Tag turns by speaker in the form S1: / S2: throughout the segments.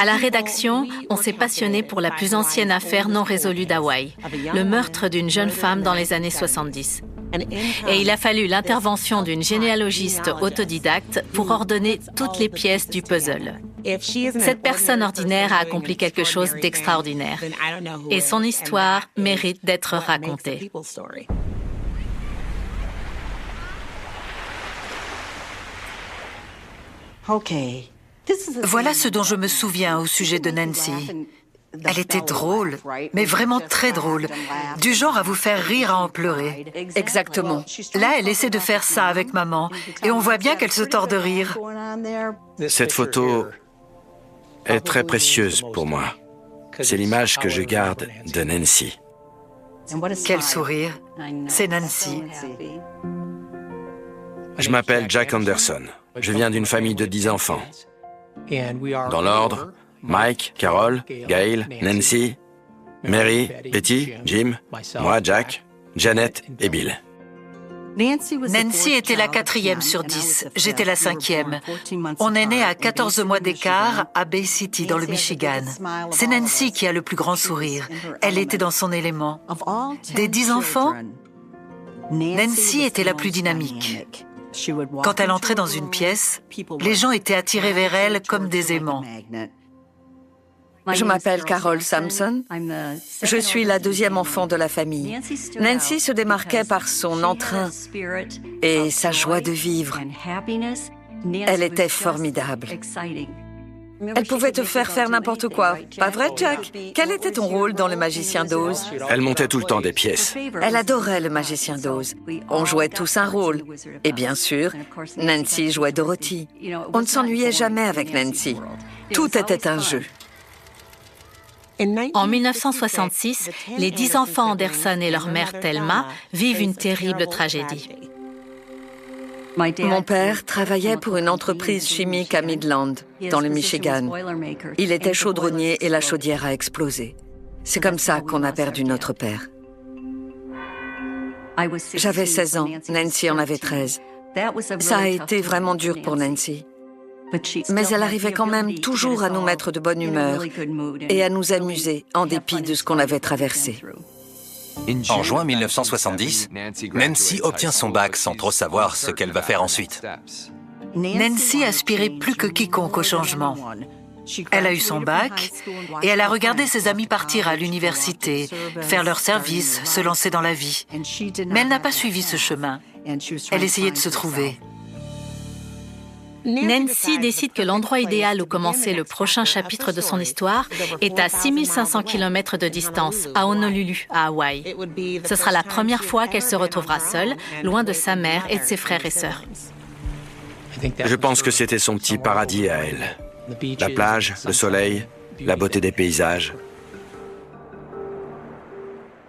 S1: À la rédaction, on s'est passionné pour la plus ancienne affaire non résolue d'Hawaï, le meurtre d'une jeune femme dans les années 70. Et il a fallu l'intervention d'une généalogiste autodidacte pour ordonner toutes les pièces du puzzle. Cette personne ordinaire a accompli quelque chose d'extraordinaire. Et son histoire mérite d'être racontée.
S2: Voilà ce dont je me souviens au sujet de Nancy. Elle était drôle, mais vraiment très drôle, du genre à vous faire rire à en pleurer.
S3: Exactement.
S2: Là, elle essaie de faire ça avec maman, et on voit bien qu'elle se tord de rire.
S4: Cette photo est très précieuse pour moi. C'est l'image que je garde de Nancy.
S2: Quel sourire. C'est Nancy.
S4: Je m'appelle Jack Anderson. Je viens d'une famille de 10 enfants. Dans l'ordre, Mike, Carol, Gail, Nancy, Mary, Betty, Jim, moi, Jack, Janet et Bill.
S2: Nancy était la 4e sur 10, j'étais la 5e. On est né à 14 mois d'écart à Bay City, dans le Michigan. C'est Nancy qui a le plus grand sourire. Elle était dans son élément. Des 10 enfants, Nancy était la plus dynamique. Quand elle entrait dans une pièce, les gens étaient attirés vers elle comme des aimants.
S3: Je m'appelle Carol Sampson. Je suis la 2e enfant de la famille. Nancy se démarquait par son entrain et sa joie de vivre. Elle était formidable. Elle pouvait te faire n'importe quoi. Pas vrai, Jack? Quel était ton rôle dans Le Magicien d'Oz?
S4: Elle montait tout le temps des pièces.
S3: Elle adorait Le Magicien d'Oz. On jouait tous un rôle. Et bien sûr, Nancy jouait Dorothy. On ne s'ennuyait jamais avec Nancy. Tout était un jeu.
S1: En 1966, les 10 enfants Anderson et leur mère Thelma vivent une terrible tragédie.
S3: Mon père travaillait pour une entreprise chimique à Midland, dans le Michigan. Il était chaudronnier et la chaudière a explosé. C'est comme ça qu'on a perdu notre père. J'avais 16 ans, Nancy en avait 13. Ça a été vraiment dur pour Nancy. Mais elle arrivait quand même toujours à nous mettre de bonne humeur et à nous amuser en dépit de ce qu'on avait traversé.
S5: En juin 1970, Nancy obtient son bac sans trop savoir ce qu'elle va faire ensuite.
S2: Nancy aspirait plus que quiconque au changement. Elle a eu son bac et elle a regardé ses amis partir à l'université, faire leur service, se lancer dans la vie. Mais elle n'a pas suivi ce chemin. Elle essayait de se trouver.
S1: Nancy décide que l'endroit idéal où commencer le prochain chapitre de son histoire est à 6500 km de distance, à Honolulu, à Hawaï. Ce sera la première fois qu'elle se retrouvera seule, loin de sa mère et de ses frères et sœurs.
S4: Je pense que c'était son petit paradis à elle. La plage, le soleil, la beauté des paysages.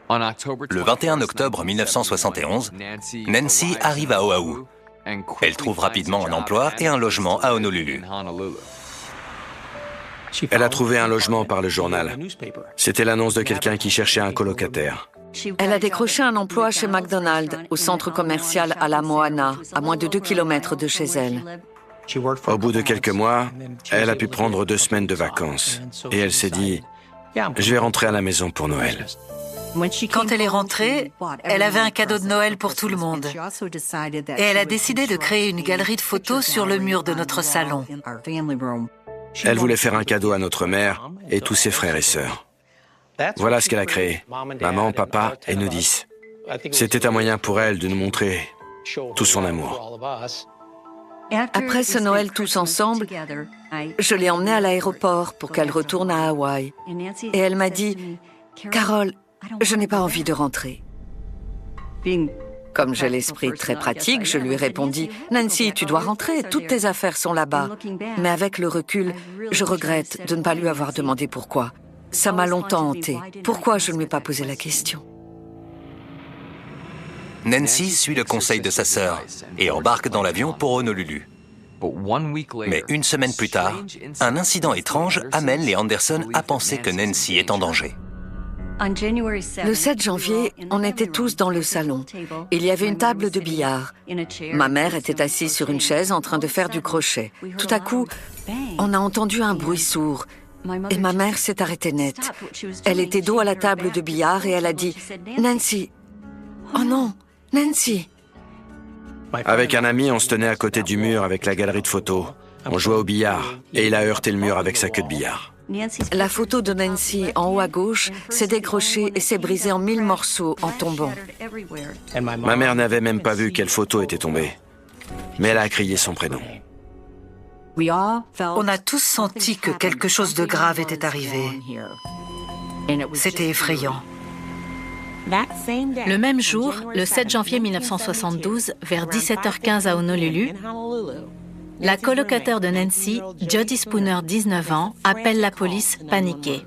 S5: Le 21 octobre 1971, Nancy arrive à Oahu. Elle trouve rapidement un emploi et un logement à Honolulu.
S4: Elle a trouvé un logement par le journal. C'était l'annonce de quelqu'un qui cherchait un colocataire.
S3: Elle a décroché un emploi chez McDonald's, au centre commercial Ala Moana, à moins de 2 km de chez elle.
S4: Au bout de quelques mois, elle a pu prendre 2 semaines de vacances. Et elle s'est dit, je vais rentrer à la maison pour Noël.
S2: Quand elle est rentrée, elle avait un cadeau de Noël pour tout le monde. Et elle a décidé de créer une galerie de photos sur le mur de notre salon.
S4: Elle voulait faire un cadeau à notre mère et tous ses frères et sœurs. Voilà ce qu'elle a créé. Maman, papa et nous 10. C'était un moyen pour elle de nous montrer tout son amour.
S3: Après ce Noël tous ensemble, je l'ai emmenée à l'aéroport pour qu'elle retourne à Hawaï. Et elle m'a dit, « Carol, je n'ai pas envie de rentrer. » Comme j'ai l'esprit très pratique, je lui ai répondu, « Nancy, tu dois rentrer, toutes tes affaires sont là-bas. » Mais avec le recul, je regrette de ne pas lui avoir demandé pourquoi. Ça m'a longtemps hantée. Pourquoi je ne lui ai pas posé la question?
S5: Nancy suit le conseil de sa sœur et embarque dans l'avion pour Honolulu. Mais une semaine plus tard, un incident étrange amène les Anderson à penser que Nancy est en danger.
S3: Le 7 janvier, on était tous dans le salon. Il y avait une table de billard. Ma mère était assise sur une chaise en train de faire du crochet. Tout à coup, on a entendu un bruit sourd Et ma mère s'est arrêtée net. Elle était dos à la table de billard et elle a dit « Nancy, oh non, Nancy !»
S4: Avec un ami, on se tenait à côté du mur avec la galerie de photos. On jouait au billard et il a heurté le mur avec sa queue de billard.
S3: La photo de Nancy en haut à gauche s'est décrochée et s'est brisée en 1000 morceaux en tombant.
S4: Ma mère n'avait même pas vu quelle photo était tombée. Mais elle a crié son prénom.
S2: On a tous senti que quelque chose de grave était arrivé. C'était effrayant.
S1: Le même jour, le 7 janvier 1972, vers 17h15 à Honolulu, la colocataire de Nancy, Jody Spooner, 19 ans, appelle la police paniquée.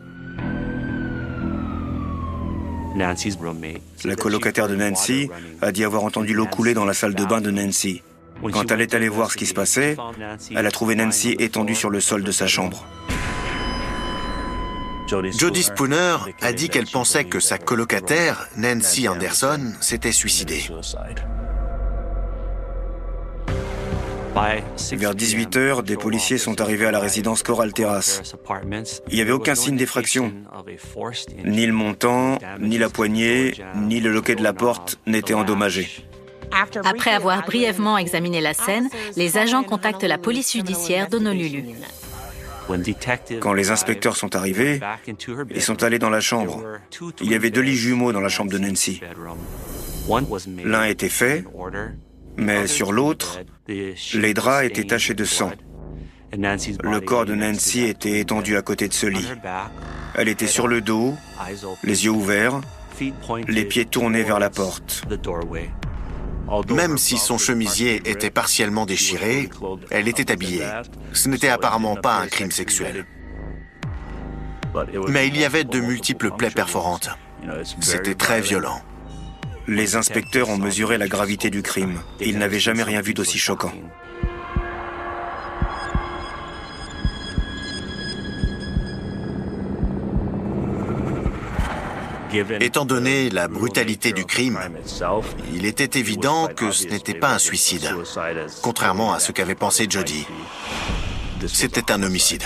S6: La colocataire de Nancy a dit avoir entendu l'eau couler dans la salle de bain de Nancy. Quand elle est allée voir ce qui se passait, elle a trouvé Nancy étendue sur le sol de sa chambre.
S7: Jody Spooner a dit qu'elle pensait que sa colocataire, Nancy Anderson, s'était suicidée.
S6: Vers 18h, des policiers sont arrivés à la résidence Coral Terrace. Il n'y avait aucun signe d'effraction. Ni le montant, ni la poignée, ni le loquet de la porte n'étaient endommagés.
S1: Après avoir brièvement examiné la scène, les agents contactent la police judiciaire d'Honolulu.
S6: Quand les inspecteurs sont arrivés, ils sont allés dans la chambre. Il y avait 2 lits jumeaux dans la chambre de Nancy. L'un était fait, mais sur l'autre, les draps étaient tachés de sang. Le corps de Nancy était étendu à côté de ce lit. Elle était sur le dos, les yeux ouverts, les pieds tournés vers la porte.
S7: Même si son chemisier était partiellement déchiré, elle était habillée. Ce n'était apparemment pas un crime sexuel. Mais il y avait de multiples plaies perforantes. C'était très violent.
S6: Les inspecteurs ont mesuré la gravité du crime. Ils n'avaient jamais rien vu d'aussi choquant.
S7: Étant donné la brutalité du crime, il était évident que ce n'était pas un suicide, contrairement à ce qu'avait pensé Jody. C'était un homicide.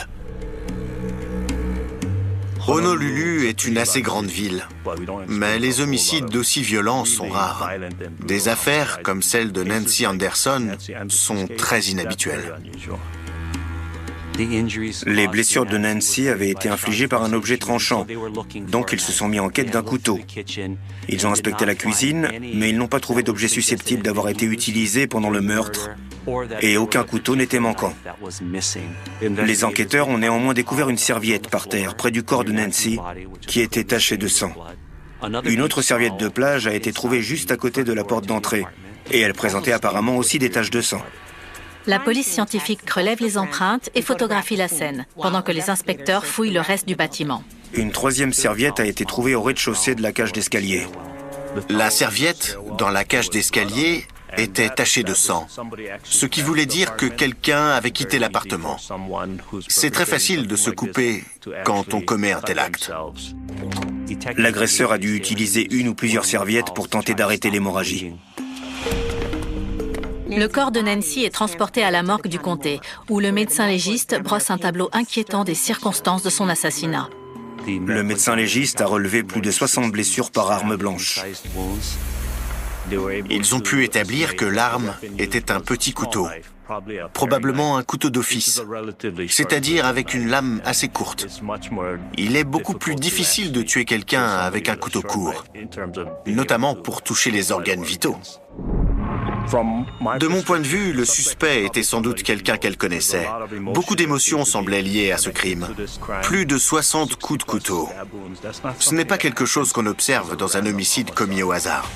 S7: Honolulu est une assez grande ville, mais les homicides d'aussi violents sont rares. Des affaires comme celle de Nancy Anderson sont très inhabituelles.
S6: Les blessures de Nancy avaient été infligées par un objet tranchant, donc ils se sont mis en quête d'un couteau. Ils ont inspecté la cuisine, mais ils n'ont pas trouvé d'objet susceptible d'avoir été utilisé pendant le meurtre, et aucun couteau n'était manquant. Les enquêteurs ont néanmoins découvert une serviette par terre, près du corps de Nancy, qui était tachée de sang. Une autre serviette de plage a été trouvée juste à côté de la porte d'entrée, et elle présentait apparemment aussi des taches de sang.
S1: La police scientifique relève les empreintes et photographie la scène, pendant que les inspecteurs fouillent le reste du bâtiment.
S6: Une 3e serviette a été trouvée au rez-de-chaussée de la cage d'escalier.
S7: La serviette, dans la cage d'escalier, était tachée de sang, ce qui voulait dire que quelqu'un avait quitté l'appartement. C'est très facile de se couper quand on commet un tel acte.
S6: L'agresseur a dû utiliser une ou plusieurs serviettes pour tenter d'arrêter l'hémorragie.
S1: Le corps de Nancy est transporté à la morgue du comté, où le médecin légiste brosse un tableau inquiétant des circonstances de son assassinat.
S6: Le médecin légiste a relevé plus de 60 blessures par arme blanche.
S7: Ils ont pu établir que l'arme était un petit couteau, probablement un couteau d'office, c'est-à-dire avec une lame assez courte. Il est beaucoup plus difficile de tuer quelqu'un avec un couteau court, notamment pour toucher les organes vitaux. De mon point de vue, le suspect était sans doute quelqu'un qu'elle connaissait. Beaucoup d'émotions semblaient liées à ce crime. Plus de 60 coups de couteau. Ce n'est pas quelque chose qu'on observe dans un homicide commis au hasard.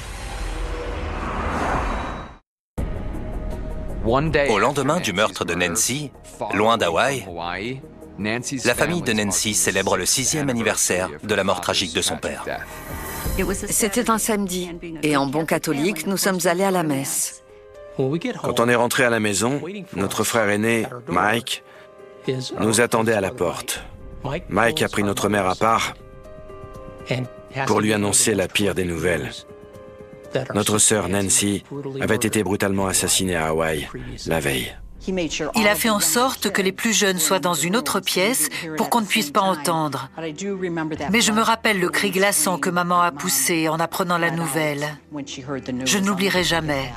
S5: Au lendemain du meurtre de Nancy, loin d'Hawaï, la famille de Nancy célèbre le 6e anniversaire de la mort tragique de son père.
S3: C'était un samedi, et en bon catholique, nous sommes allés à la messe.
S4: Quand on est rentré à la maison, notre frère aîné, Mike, nous attendait à la porte. Mike a pris notre mère à part pour lui annoncer la pire des nouvelles. Notre sœur Nancy avait été brutalement assassinée à Hawaï la veille.
S2: Il a fait en sorte que les plus jeunes soient dans une autre pièce pour qu'on ne puisse pas entendre. Mais je me rappelle le cri glaçant que maman a poussé en apprenant la nouvelle. Je ne l'oublierai jamais.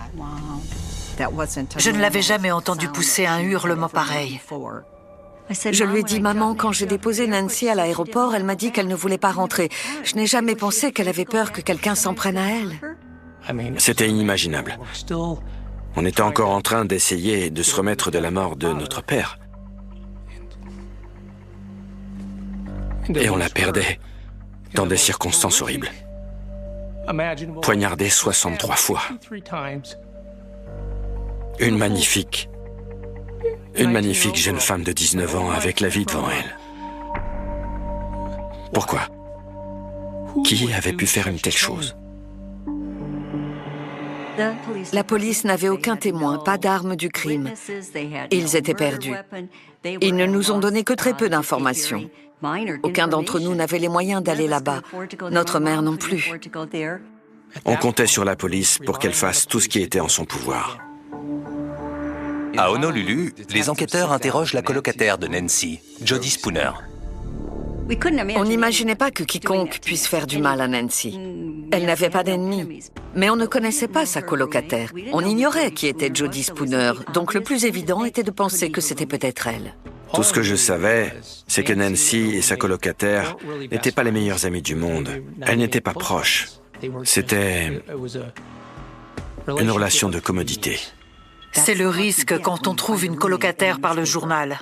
S2: Je ne l'avais jamais entendu pousser un hurlement pareil.
S3: Je lui ai dit, maman, quand j'ai déposé Nancy à l'aéroport, elle m'a dit qu'elle ne voulait pas rentrer. Je n'ai jamais pensé qu'elle avait peur que quelqu'un s'en prenne à elle.
S4: C'était inimaginable. On était encore en train d'essayer de se remettre de la mort de notre père. Et on la perdait dans des circonstances horribles. Poignardée 63 fois. Une magnifique jeune femme de 19 ans avec la vie devant elle. Pourquoi? Qui avait pu faire une telle chose?
S3: La police n'avait aucun témoin, pas d'armes du crime. Ils étaient perdus. Ils ne nous ont donné que très peu d'informations. Aucun d'entre nous n'avait les moyens d'aller là-bas. Notre mère non plus.
S4: On comptait sur la police pour qu'elle fasse tout ce qui était en son pouvoir.
S5: À Honolulu, les enquêteurs interrogent la colocataire de Nancy, Jody Spooner.
S3: On n'imaginait pas que quiconque puisse faire du mal à Nancy. Elle n'avait pas d'ennemis. Mais on ne connaissait pas sa colocataire. On ignorait qui était Jody Spooner, donc le plus évident était de penser que c'était peut-être elle.
S4: Tout ce que je savais, c'est que Nancy et sa colocataire n'étaient pas les meilleures amies du monde. Elles n'étaient pas proches. C'était une relation de commodité.
S2: C'est le risque quand on trouve une colocataire par le journal.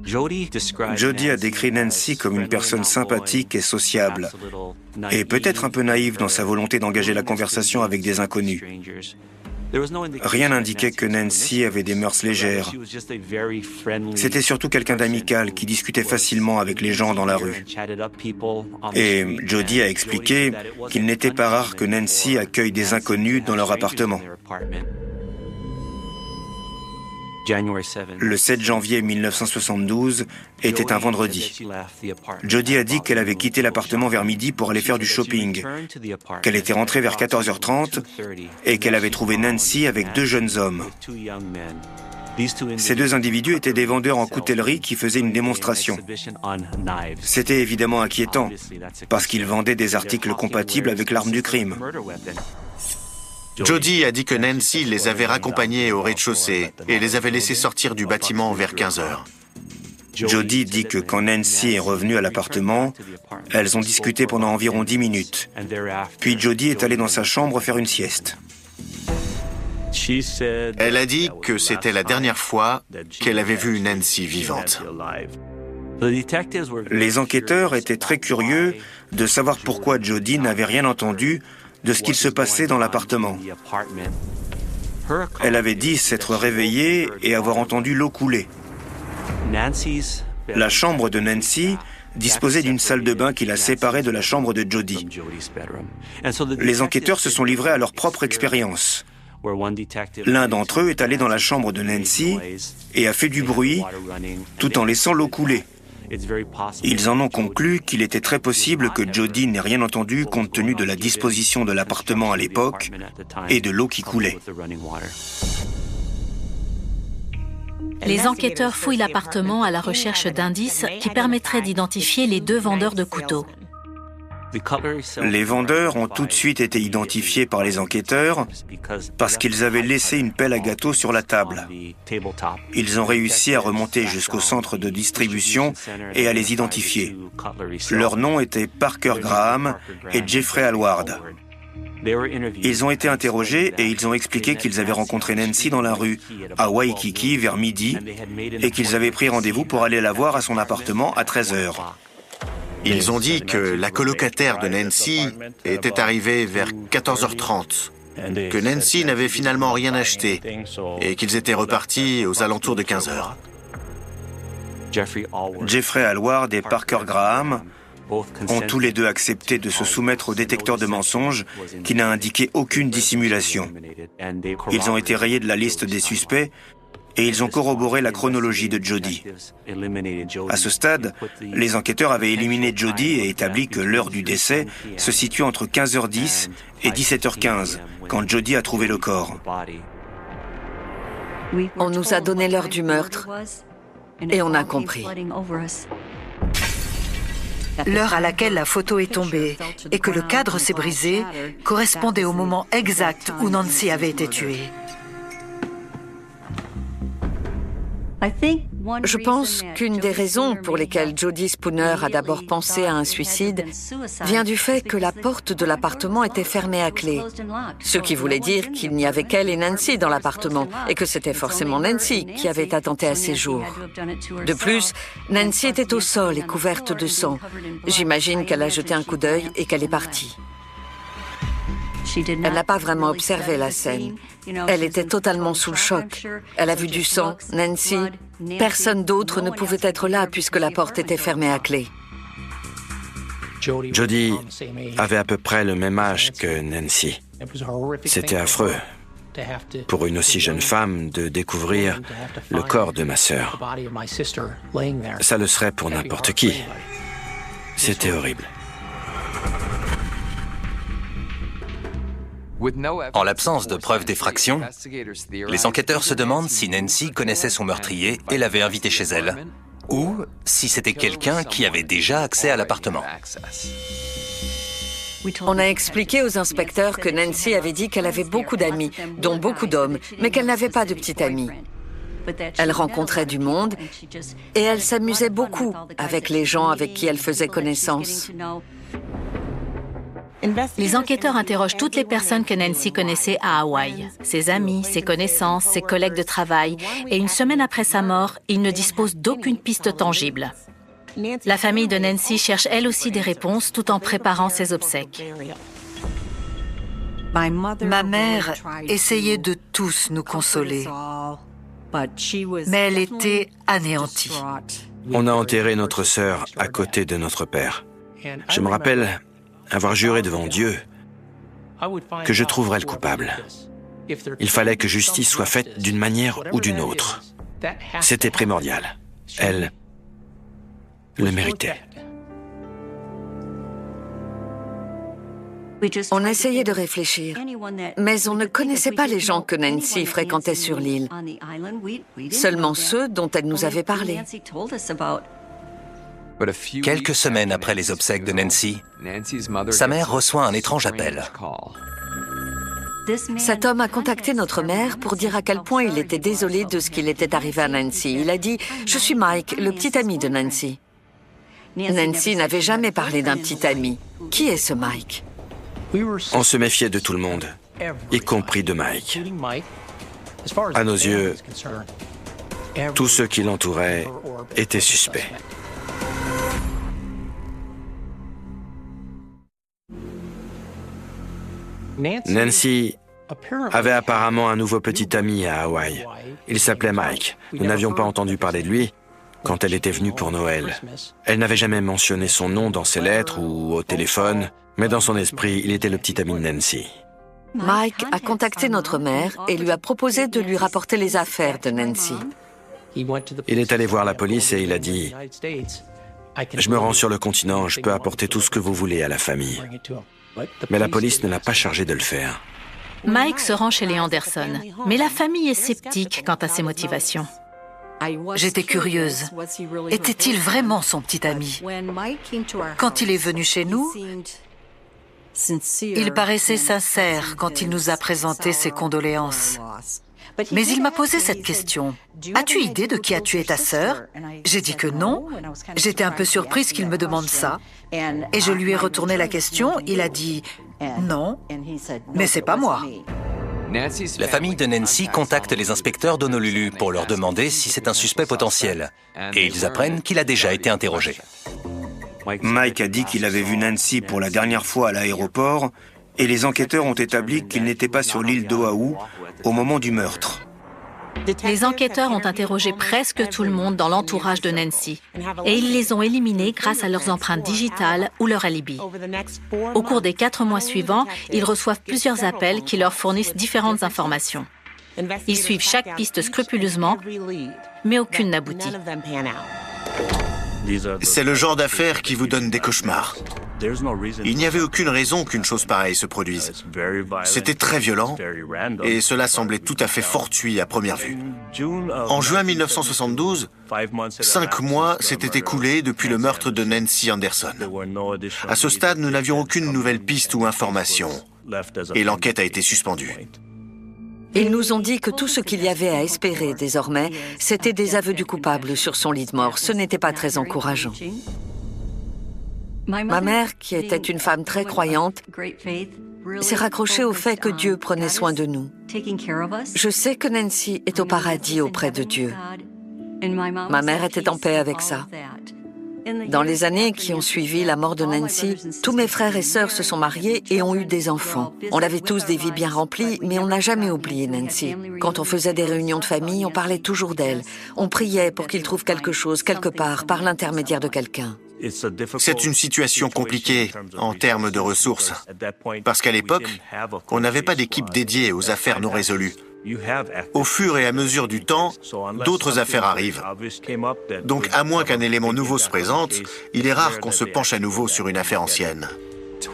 S6: Jody a décrit Nancy comme une personne sympathique et sociable, et peut-être un peu naïve dans sa volonté d'engager la conversation avec des inconnus. Rien n'indiquait que Nancy avait des mœurs légères. C'était surtout quelqu'un d'amical qui discutait facilement avec les gens dans la rue. Et Jody a expliqué qu'il n'était pas rare que Nancy accueille des inconnus dans leur appartement. Le 7 janvier 1972 était un vendredi. Jody a dit qu'elle avait quitté l'appartement vers midi pour aller faire du shopping, qu'elle était rentrée vers 14h30 et qu'elle avait trouvé Nancy avec deux jeunes hommes. Ces deux individus étaient des vendeurs en coutellerie qui faisaient une démonstration. C'était évidemment inquiétant, parce qu'ils vendaient des articles compatibles avec l'arme du crime.
S7: Jody a dit que Nancy les avait raccompagnés au rez-de-chaussée et les avait laissés sortir du bâtiment vers 15 heures.
S6: Jody dit que quand Nancy est revenue à l'appartement, elles ont discuté pendant environ 10 minutes. Puis Jody est allée dans sa chambre faire une sieste.
S7: Elle a dit que c'était la dernière fois qu'elle avait vu Nancy vivante.
S6: Les enquêteurs étaient très curieux de savoir pourquoi Jody n'avait rien entendu de ce qu'il se passait dans l'appartement. Elle avait dit s'être réveillée et avoir entendu l'eau couler. La chambre de Nancy disposait d'une salle de bain qui la séparait de la chambre de Jody. Les enquêteurs se sont livrés à leur propre expérience. L'un d'entre eux est allé dans la chambre de Nancy et a fait du bruit tout en laissant l'eau couler. Ils en ont conclu qu'il était très possible que Jody n'ait rien entendu compte tenu de la disposition de l'appartement à l'époque et de l'eau qui coulait.
S1: Les enquêteurs fouillent l'appartement à la recherche d'indices qui permettraient d'identifier les deux vendeurs de couteaux.
S6: Les vendeurs ont tout de suite été identifiés par les enquêteurs parce qu'ils avaient laissé une pelle à gâteau sur la table. Ils ont réussi à remonter jusqu'au centre de distribution et à les identifier. Leurs noms étaient Parker Graham et Jeffrey Alward. Ils ont été interrogés et ils ont expliqué qu'ils avaient rencontré Nancy dans la rue, à Waikiki, vers midi, et qu'ils avaient pris rendez-vous pour aller la voir à son appartement à 13h.
S7: Ils ont dit que la colocataire de Nancy était arrivée vers 14h30, que Nancy n'avait finalement rien acheté et qu'ils étaient repartis aux alentours de 15h.
S6: Jeffrey Alward et Parker Graham ont tous les deux accepté de se soumettre au détecteur de mensonges qui n'a indiqué aucune dissimulation. Ils ont été rayés de la liste des suspects et ils ont corroboré la chronologie de Jody. À ce stade, les enquêteurs avaient éliminé Jody et établi que l'heure du décès se situe entre 15h10 et 17h15, quand Jody a trouvé le corps.
S3: On nous a donné l'heure du meurtre et on a compris.
S2: L'heure à laquelle la photo est tombée et que le cadre s'est brisé correspondait au moment exact où Nancy avait été tuée.
S3: Je pense qu'une des raisons pour lesquelles Jody Spooner a d'abord pensé à un suicide vient du fait que la porte de l'appartement était fermée à clé. Ce qui voulait dire qu'il n'y avait qu'elle et Nancy dans l'appartement et que c'était forcément Nancy qui avait attenté à ses jours. De plus, Nancy était au sol et couverte de sang. J'imagine qu'elle a jeté un coup d'œil et qu'elle est partie. Elle n'a pas vraiment observé la scène. Elle était totalement sous le choc. Elle a vu du sang, Nancy. Personne d'autre ne pouvait être là puisque la porte était fermée à clé.
S4: Jody avait à peu près le même âge que Nancy. C'était affreux pour une aussi jeune femme de découvrir le corps de ma sœur. Ça le serait pour n'importe qui. C'était horrible.
S5: En l'absence de preuves d'effraction, les enquêteurs se demandent si Nancy connaissait son meurtrier et l'avait invité chez elle, ou si c'était quelqu'un qui avait déjà accès à l'appartement.
S3: On a expliqué aux inspecteurs que Nancy avait dit qu'elle avait beaucoup d'amis, dont beaucoup d'hommes, mais qu'elle n'avait pas de petite amie. Elle rencontrait du monde et elle s'amusait beaucoup avec les gens avec qui elle faisait connaissance.
S1: Les enquêteurs interrogent toutes les personnes que Nancy connaissait à Hawaï, ses amis, ses connaissances, ses collègues de travail, et une semaine après sa mort, ils ne disposent d'aucune piste tangible. La famille de Nancy cherche elle aussi des réponses tout en préparant ses obsèques.
S2: Ma mère essayait de tous nous consoler, mais elle était anéantie.
S4: On a enterré notre sœur à côté de notre père. Je me rappelle avoir juré devant Dieu que je trouverais le coupable. Il fallait que justice soit faite d'une manière ou d'une autre. C'était primordial. Elle le méritait.
S3: On essayait de réfléchir, mais on ne connaissait pas les gens que Nancy fréquentait sur l'île, seulement ceux dont elle nous avait parlé.
S5: Quelques semaines après les obsèques de Nancy, sa mère reçoit un étrange appel.
S3: Cet homme a contacté notre mère pour dire à quel point il était désolé de ce qu'il était arrivé à Nancy. Il a dit « Je suis Mike, le petit ami de Nancy ». Nancy n'avait jamais parlé d'un petit ami. Qui est ce Mike?
S4: On se méfiait de tout le monde, y compris de Mike. À nos yeux, tous ceux qui l'entouraient étaient suspects. Nancy avait apparemment un nouveau petit ami à Hawaï. Il s'appelait Mike. Nous n'avions pas entendu parler de lui quand elle était venue pour Noël. Elle n'avait jamais mentionné son nom dans ses lettres ou au téléphone, mais dans son esprit, il était le petit ami de Nancy.
S3: Mike a contacté notre mère et lui a proposé de lui rapporter les affaires de Nancy.
S4: Il est allé voir la police et il a dit « Je me rends sur le continent, je peux apporter tout ce que vous voulez à la famille. » Mais la police ne l'a pas chargé de le faire.
S1: Mike se rend chez les Anderson, mais la famille est sceptique quant à ses motivations.
S2: J'étais curieuse. Était-il vraiment son petit ami? Quand il est venu chez nous, il paraissait sincère quand il nous a présenté ses condoléances. Mais il m'a posé cette question. « As-tu idée de qui a tué ta sœur ?» J'ai dit que non. J'étais un peu surprise qu'il me demande ça. Et je lui ai retourné la question. Il a dit « Non, mais c'est pas moi. »
S5: La famille de Nancy contacte les inspecteurs d'Honolulu pour leur demander si c'est un suspect potentiel. Et ils apprennent qu'il a déjà été interrogé.
S6: Mike a dit qu'il avait vu Nancy pour la dernière fois à l'aéroport et les enquêteurs ont établi qu'il n'était pas sur l'île d'Oahu au moment du meurtre.
S1: Les enquêteurs ont interrogé presque tout le monde dans l'entourage de Nancy et ils les ont éliminés grâce à leurs empreintes digitales ou leur alibi. Au cours des 4 mois suivants, ils reçoivent plusieurs appels qui leur fournissent différentes informations. Ils suivent chaque piste scrupuleusement, mais aucune n'aboutit.
S7: C'est le genre d'affaires qui vous donne des cauchemars. Il n'y avait aucune raison qu'une chose pareille se produise. C'était très violent et cela semblait tout à fait fortuit à première vue. En juin 1972, 5 mois s'étaient écoulés depuis le meurtre de Nancy Anderson. À ce stade, nous n'avions aucune nouvelle piste ou information et l'enquête a été suspendue.
S3: Ils nous ont dit que tout ce qu'il y avait à espérer désormais, c'était des aveux du coupable sur son lit de mort. Ce n'était pas très encourageant. Ma mère, qui était une femme très croyante, s'est raccrochée au fait que Dieu prenait soin de nous. Je sais que Nancy est au paradis auprès de Dieu. Ma mère était en paix avec ça. Dans les années qui ont suivi la mort de Nancy, tous mes frères et sœurs se sont mariés et ont eu des enfants. On avait tous des vies bien remplies, mais on n'a jamais oublié Nancy. Quand on faisait des réunions de famille, on parlait toujours d'elle. On priait pour qu'il trouve quelque chose, quelque part, par l'intermédiaire de quelqu'un.
S7: C'est une situation compliquée en termes de ressources, parce qu'à l'époque, on n'avait pas d'équipe dédiée aux affaires non résolues. Au fur et à mesure du temps, d'autres affaires arrivent. Donc, à moins qu'un élément nouveau se présente, il est rare qu'on se penche à nouveau sur une affaire ancienne.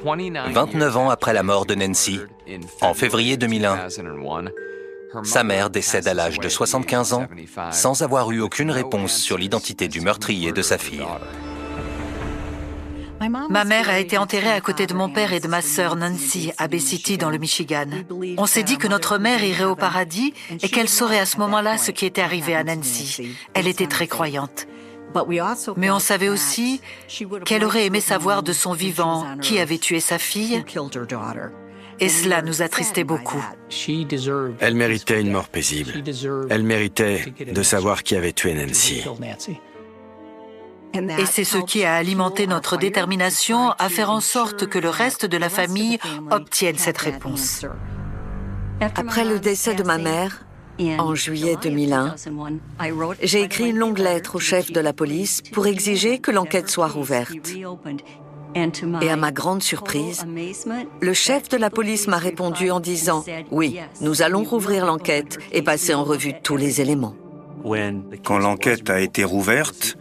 S5: 29 ans après la mort de Nancy, en février 2001, sa mère décède à l'âge de 75 ans sans avoir eu aucune réponse sur l'identité du meurtrier de sa fille.
S2: Ma mère a été enterrée à côté de mon père et de ma sœur Nancy à Bay City dans le Michigan. On s'est dit que notre mère irait au paradis et qu'elle saurait à ce moment-là ce qui était arrivé à Nancy. Elle était très croyante. Mais on savait aussi qu'elle aurait aimé savoir de son vivant qui avait tué sa fille. Et cela nous attristait beaucoup.
S4: Elle méritait une mort paisible. Elle méritait de savoir qui avait tué Nancy.
S2: Et c'est ce qui a alimenté notre détermination à faire en sorte que le reste de la famille obtienne cette réponse.
S3: Après le décès de ma mère, en juillet 2001, j'ai écrit une longue lettre au chef de la police pour exiger que l'enquête soit rouverte. Et à ma grande surprise, le chef de la police m'a répondu en disant « Oui, nous allons rouvrir l'enquête et passer en revue tous les éléments. »
S6: Quand l'enquête a été rouverte,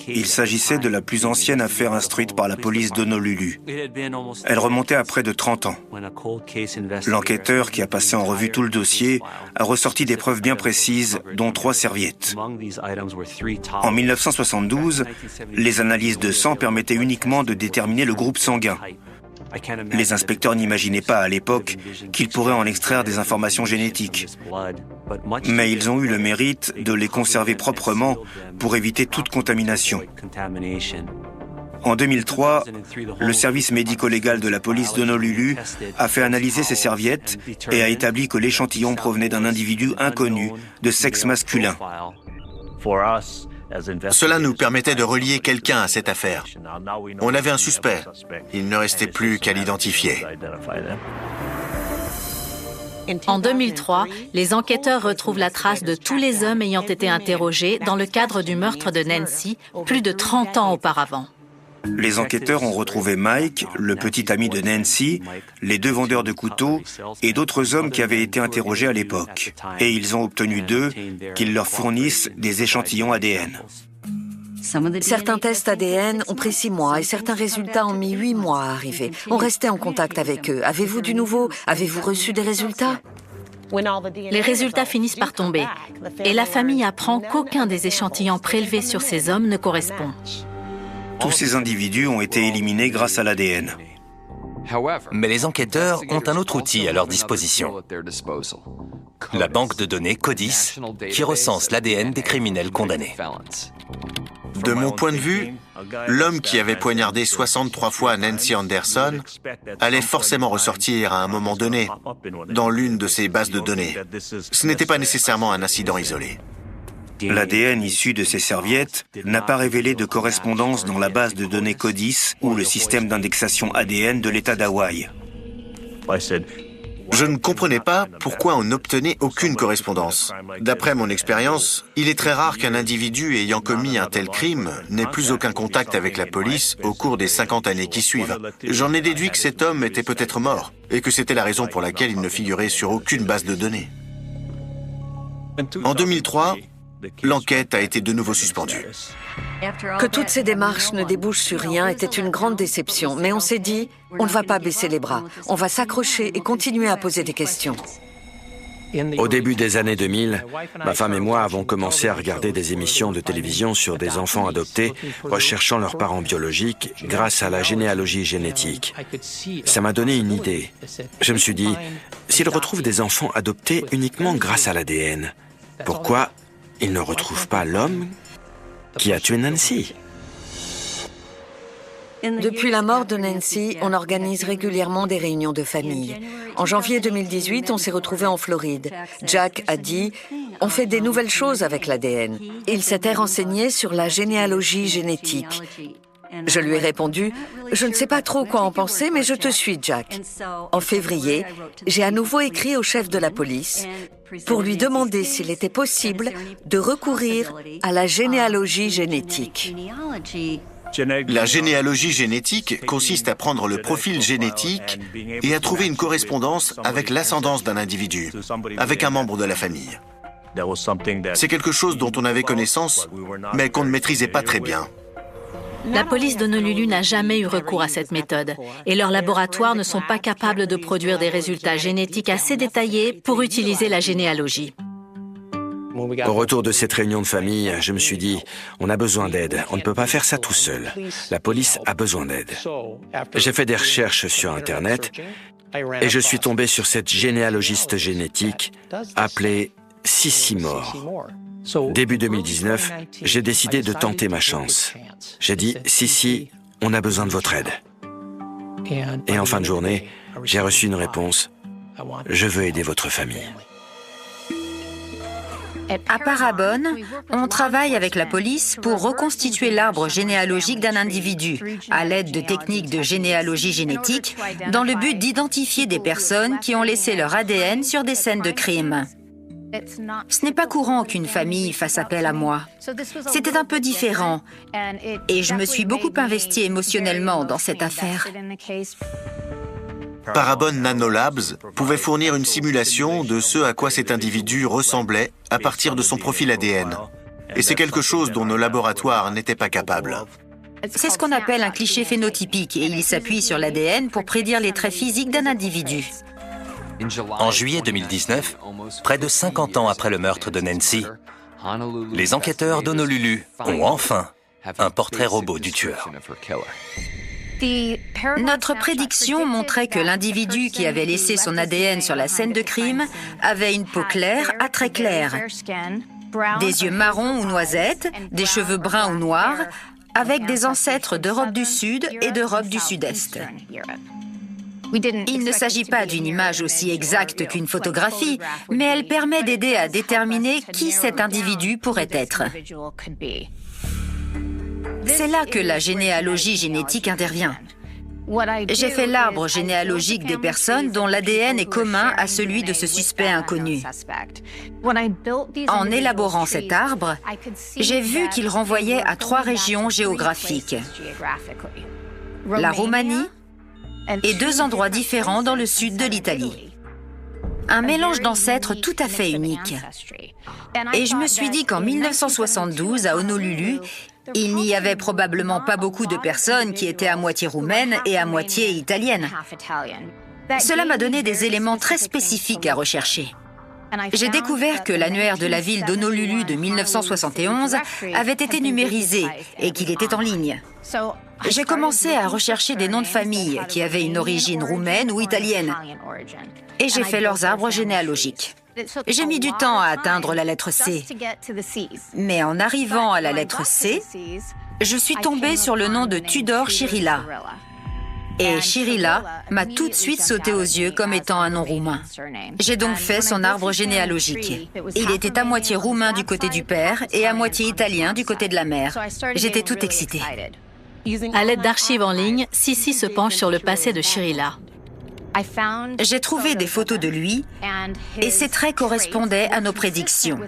S6: il s'agissait de la plus ancienne affaire instruite par la police d'Honolulu. Elle remontait à près de 30 ans. L'enquêteur, qui a passé en revue tout le dossier, a ressorti des preuves bien précises, dont 3 serviettes. En 1972, les analyses de sang permettaient uniquement de déterminer le groupe sanguin. Les inspecteurs n'imaginaient pas à l'époque qu'ils pourraient en extraire des informations génétiques. Mais ils ont eu le mérite de les conserver proprement pour éviter toute contamination. En 2003, le service médico-légal de la police d'Honolulu a fait analyser ces serviettes et a établi que l'échantillon provenait d'un individu inconnu de sexe masculin.
S7: Cela nous permettait de relier quelqu'un à cette affaire. On avait un suspect. Il ne restait plus qu'à l'identifier.
S1: En 2003, les enquêteurs retrouvent la trace de tous les hommes ayant été interrogés dans le cadre du meurtre de Nancy, plus de 30 ans auparavant.
S6: Les enquêteurs ont retrouvé Mike, le petit ami de Nancy, les 2 vendeurs de couteaux et d'autres hommes qui avaient été interrogés à l'époque. Et ils ont obtenu d'eux qu'ils leur fournissent des échantillons ADN.
S3: Certains tests ADN ont pris 6 mois et certains résultats ont mis 8 mois à arriver. On restait en contact avec eux. Avez-vous du nouveau? Avez-vous reçu des résultats?
S1: Les résultats finissent par tomber et la famille apprend qu'aucun des échantillons prélevés sur ces hommes ne correspond.
S6: Tous ces individus ont été éliminés grâce à l'ADN.
S5: Mais les enquêteurs ont un autre outil à leur disposition. La banque de données CODIS, qui recense l'ADN des criminels condamnés.
S7: De mon point de vue, l'homme qui avait poignardé 63 fois Nancy Anderson allait forcément ressortir à un moment donné dans l'une de ces bases de données. Ce n'était pas nécessairement un incident isolé.
S6: L'ADN issu de ces serviettes n'a pas révélé de correspondance dans la base de données CODIS ou le système d'indexation ADN de l'État d'Hawaï.
S7: Je ne comprenais pas pourquoi on n'obtenait aucune correspondance. D'après mon expérience, il est très rare qu'un individu ayant commis un tel crime n'ait plus aucun contact avec la police au cours des 50 années qui suivent. J'en ai déduit que cet homme était peut-être mort et que c'était la raison pour laquelle il ne figurait sur aucune base de données. En 2003, l'enquête a été de nouveau suspendue.
S3: Que toutes ces démarches ne débouchent sur rien était une grande déception, mais on s'est dit, on ne va pas baisser les bras, on va s'accrocher et continuer à poser des questions.
S4: Au début des années 2000, ma femme et moi avons commencé à regarder des émissions de télévision sur des enfants adoptés recherchant leurs parents biologiques grâce à la généalogie génétique. Ça m'a donné une idée. Je me suis dit, s'ils retrouvent des enfants adoptés uniquement grâce à l'ADN, pourquoi ils ne retrouvent pas l'homme qui a tué Nancy ?
S3: Depuis la mort de Nancy, on organise régulièrement des réunions de famille. En janvier 2018, on s'est retrouvés en Floride. Jack a dit « On fait des nouvelles choses avec l'ADN ». Il s'était renseigné sur la généalogie génétique. Je lui ai répondu « Je ne sais pas trop quoi en penser, mais je te suis, Jack ». En février, j'ai à nouveau écrit au chef de la police pour lui demander s'il était possible de recourir à la généalogie génétique.
S7: La généalogie génétique consiste à prendre le profil génétique et à trouver une correspondance avec l'ascendance d'un individu, avec un membre de la famille. C'est quelque chose dont on avait connaissance, mais qu'on ne maîtrisait pas très bien.
S1: La police d'Honolulu n'a jamais eu recours à cette méthode et leurs laboratoires ne sont pas capables de produire des résultats génétiques assez détaillés pour utiliser la généalogie.
S4: Au retour de cette réunion de famille, je me suis dit, on a besoin d'aide, on ne peut pas faire ça tout seul. La police a besoin d'aide. J'ai fait des recherches sur Internet et je suis tombé sur cette généalogiste génétique appelée Sissi Moore. Début 2019, j'ai décidé de tenter ma chance. J'ai dit, Sissi, on a besoin de votre aide. Et en fin de journée, j'ai reçu une réponse, je veux aider votre famille.
S8: À Parabon, on travaille avec la police pour reconstituer l'arbre généalogique d'un individu à l'aide de techniques de généalogie génétique dans le but d'identifier des personnes qui ont laissé leur ADN sur des scènes de crime. Ce n'est pas courant qu'une famille fasse appel à moi. C'était un peu différent et je me suis beaucoup investie émotionnellement dans cette affaire.
S7: Parabon Nanolabs pouvait fournir une simulation de ce à quoi cet individu ressemblait à partir de son profil ADN. Et c'est quelque chose dont nos laboratoires n'étaient pas capables.
S8: C'est ce qu'on appelle un cliché phénotypique et il s'appuie sur l'ADN pour prédire les traits physiques d'un individu.
S5: En juillet 2019, près de 50 ans après le meurtre de Nancy, les enquêteurs d'Honolulu ont enfin un portrait robot du tueur.
S8: Notre prédiction montrait que l'individu qui avait laissé son ADN sur la scène de crime avait une peau claire à très claire, des yeux marrons ou noisettes, des cheveux bruns ou noirs, avec des ancêtres d'Europe du Sud et d'Europe du Sud-Est. Il ne s'agit pas d'une image aussi exacte qu'une photographie, mais elle permet d'aider à déterminer qui cet individu pourrait être. C'est là que la généalogie génétique intervient. J'ai fait l'arbre généalogique des personnes dont l'ADN est commun à celui de ce suspect inconnu. En élaborant cet arbre, j'ai vu qu'il renvoyait à 3 régions géographiques: la Roumanie et 2 endroits différents dans le sud de l'Italie. Un mélange d'ancêtres tout à fait unique. Et je me suis dit qu'en 1972, à Honolulu, il n'y avait probablement pas beaucoup de personnes qui étaient à moitié roumaines et à moitié italiennes. Cela m'a donné des éléments très spécifiques à rechercher. J'ai découvert que l'annuaire de la ville d'Honolulu de 1971 avait été numérisé et qu'il était en ligne. J'ai commencé à rechercher des noms de famille qui avaient une origine roumaine ou italienne. Et j'ai fait leurs arbres généalogiques. J'ai mis du temps à atteindre la lettre C. Mais en arrivant à la lettre C, je suis tombée sur le nom de Tudor Chirila. Et Chirila m'a tout de suite sauté aux yeux comme étant un nom roumain. J'ai donc fait son arbre généalogique. Il était à moitié roumain du côté du père et à moitié italien du côté de la mère. J'étais toute excitée.
S1: À l'aide d'archives en ligne, Sissi se penche sur le passé de Chirila.
S8: J'ai trouvé des photos de lui et ses traits correspondaient à nos prédictions.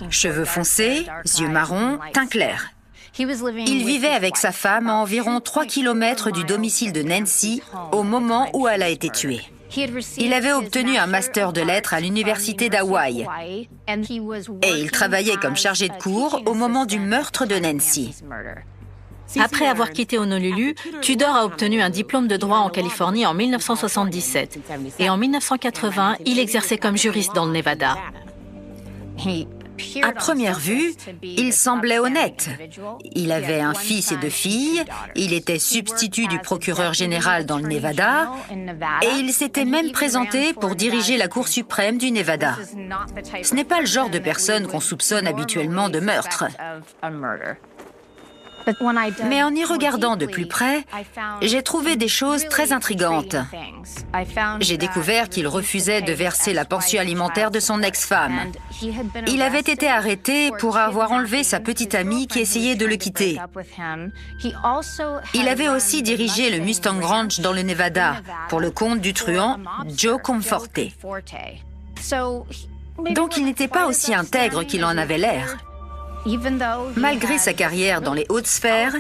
S8: Cheveux foncés, yeux marrons, teint clair. Il vivait avec sa femme à environ 3 km du domicile de Nancy au moment où elle a été tuée. Il avait obtenu un master de lettres à l'université d'Hawaï et il travaillait comme chargé de cours au moment du meurtre de Nancy.
S1: Après avoir quitté Honolulu, Tudor a obtenu un diplôme de droit en Californie en 1977. Et en 1980, il exerçait comme juriste dans le Nevada.
S8: À première vue, il semblait honnête. Il avait un fils et 2 filles, il était substitut du procureur général dans le Nevada et il s'était même présenté pour diriger la Cour suprême du Nevada. Ce n'est pas le genre de personne qu'on soupçonne habituellement de meurtre. Mais en y regardant de plus près, j'ai trouvé des choses très intrigantes. J'ai découvert qu'il refusait de verser la pension alimentaire de son ex-femme. Il avait été arrêté pour avoir enlevé sa petite amie qui essayait de le quitter. Il avait aussi dirigé le Mustang Ranch dans le Nevada pour le compte du truand Joe Conforte. Donc il n'était pas aussi intègre qu'il en avait l'air. Malgré sa carrière dans les hautes sphères,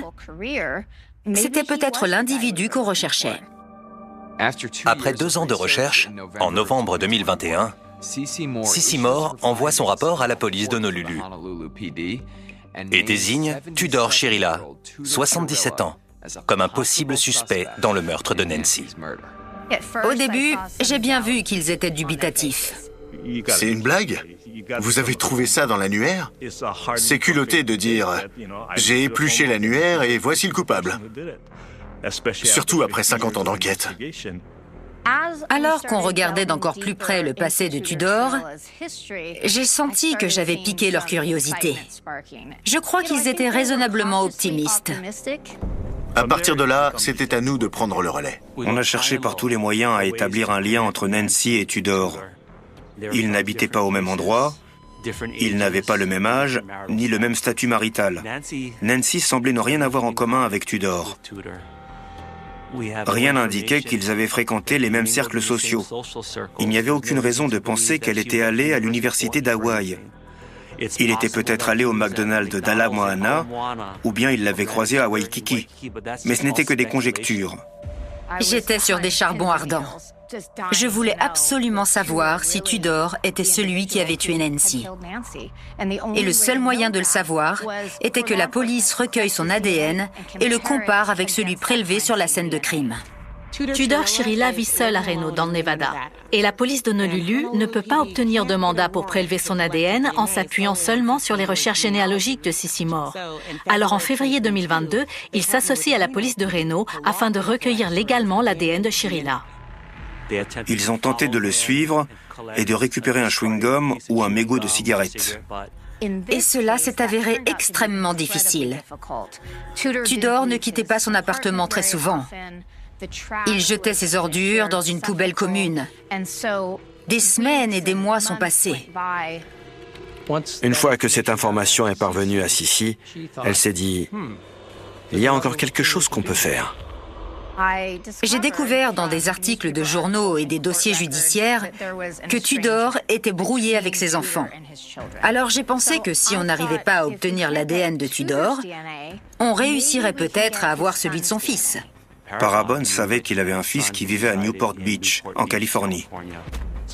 S8: c'était peut-être l'individu qu'on recherchait.
S5: Après 2 ans de recherche, en novembre 2021, Cissy Moore envoie son rapport à la police d'Honolulu et désigne Tudor Chirillo, 77 ans, comme un possible suspect dans le meurtre de Nancy.
S8: Au début, j'ai bien vu qu'ils étaient dubitatifs.
S7: C'est une blague? Vous avez trouvé ça dans l'annuaire? C'est culotté de dire « J'ai épluché l'annuaire et voici le coupable ». Surtout après 50 ans d'enquête.
S8: Alors qu'on regardait d'encore plus près le passé de Tudor, j'ai senti que j'avais piqué leur curiosité. Je crois qu'ils étaient raisonnablement optimistes.
S7: À partir de là, c'était à nous de prendre le relais.
S6: On a cherché par tous les moyens à établir un lien entre Nancy et Tudor. Ils n'habitaient pas au même endroit, ils n'avaient pas le même âge, ni le même statut marital. Nancy semblait ne rien avoir en commun avec Tudor. Rien n'indiquait qu'ils avaient fréquenté les mêmes cercles sociaux. Il n'y avait aucune raison de penser qu'elle était allée à l'université d'Hawaï. Il était peut-être allé au McDonald's d'Ala Moana, ou bien il l'avait croisé à Waikiki. Mais ce n'était que des conjectures.
S8: J'étais sur des charbons ardents. Je voulais absolument savoir si Tudor était celui qui avait tué Nancy. Et le seul moyen de le savoir était que la police recueille son ADN et le compare avec celui prélevé sur la scène de crime.
S1: Tudor Chirillo vit seul à Reno, dans le Nevada. Et la police d'Honolulu ne peut pas obtenir de mandat pour prélever son ADN en s'appuyant seulement sur les recherches généalogiques de Cissy Moore. Alors en février 2022, il s'associe à la police de Reno afin de recueillir légalement l'ADN de Chirillo.
S6: Ils ont tenté de le suivre et de récupérer un chewing-gum ou un mégot de cigarette.
S8: Et cela s'est avéré extrêmement difficile. Tudor ne quittait pas son appartement très souvent. Il jetait ses ordures dans une poubelle commune. Des semaines et des mois sont passés.
S4: Une fois que cette information est parvenue à Cissy, elle s'est dit « Il y a encore quelque chose qu'on peut faire ».
S8: J'ai découvert dans des articles de journaux et des dossiers judiciaires que Tudor était brouillé avec ses enfants. Alors j'ai pensé que si on n'arrivait pas à obtenir l'ADN de Tudor, on réussirait peut-être à avoir celui de son fils.
S6: Parabon savait qu'il avait un fils qui vivait à Newport Beach, en Californie.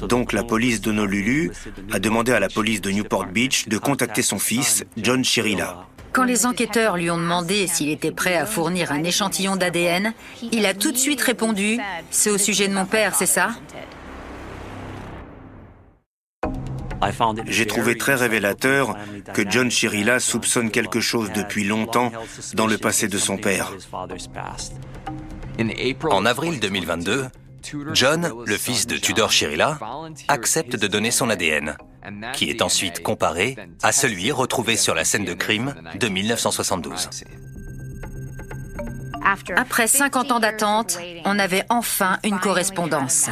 S6: Donc la police d'Honolulu a demandé à la police de Newport Beach de contacter son fils, John Chirillo.
S8: Quand les enquêteurs lui ont demandé s'il était prêt à fournir un échantillon d'ADN, il a tout de suite répondu « C'est au sujet de mon père, c'est ça ?»
S6: J'ai trouvé très révélateur que John Chirillo soupçonne quelque chose depuis longtemps dans le passé de son père.
S5: En avril 2022, John, le fils de Tudor Chirillo, accepte de donner son ADN, qui est ensuite comparé à celui retrouvé sur la scène de crime de 1972.
S8: Après 50 ans d'attente, on avait enfin une correspondance.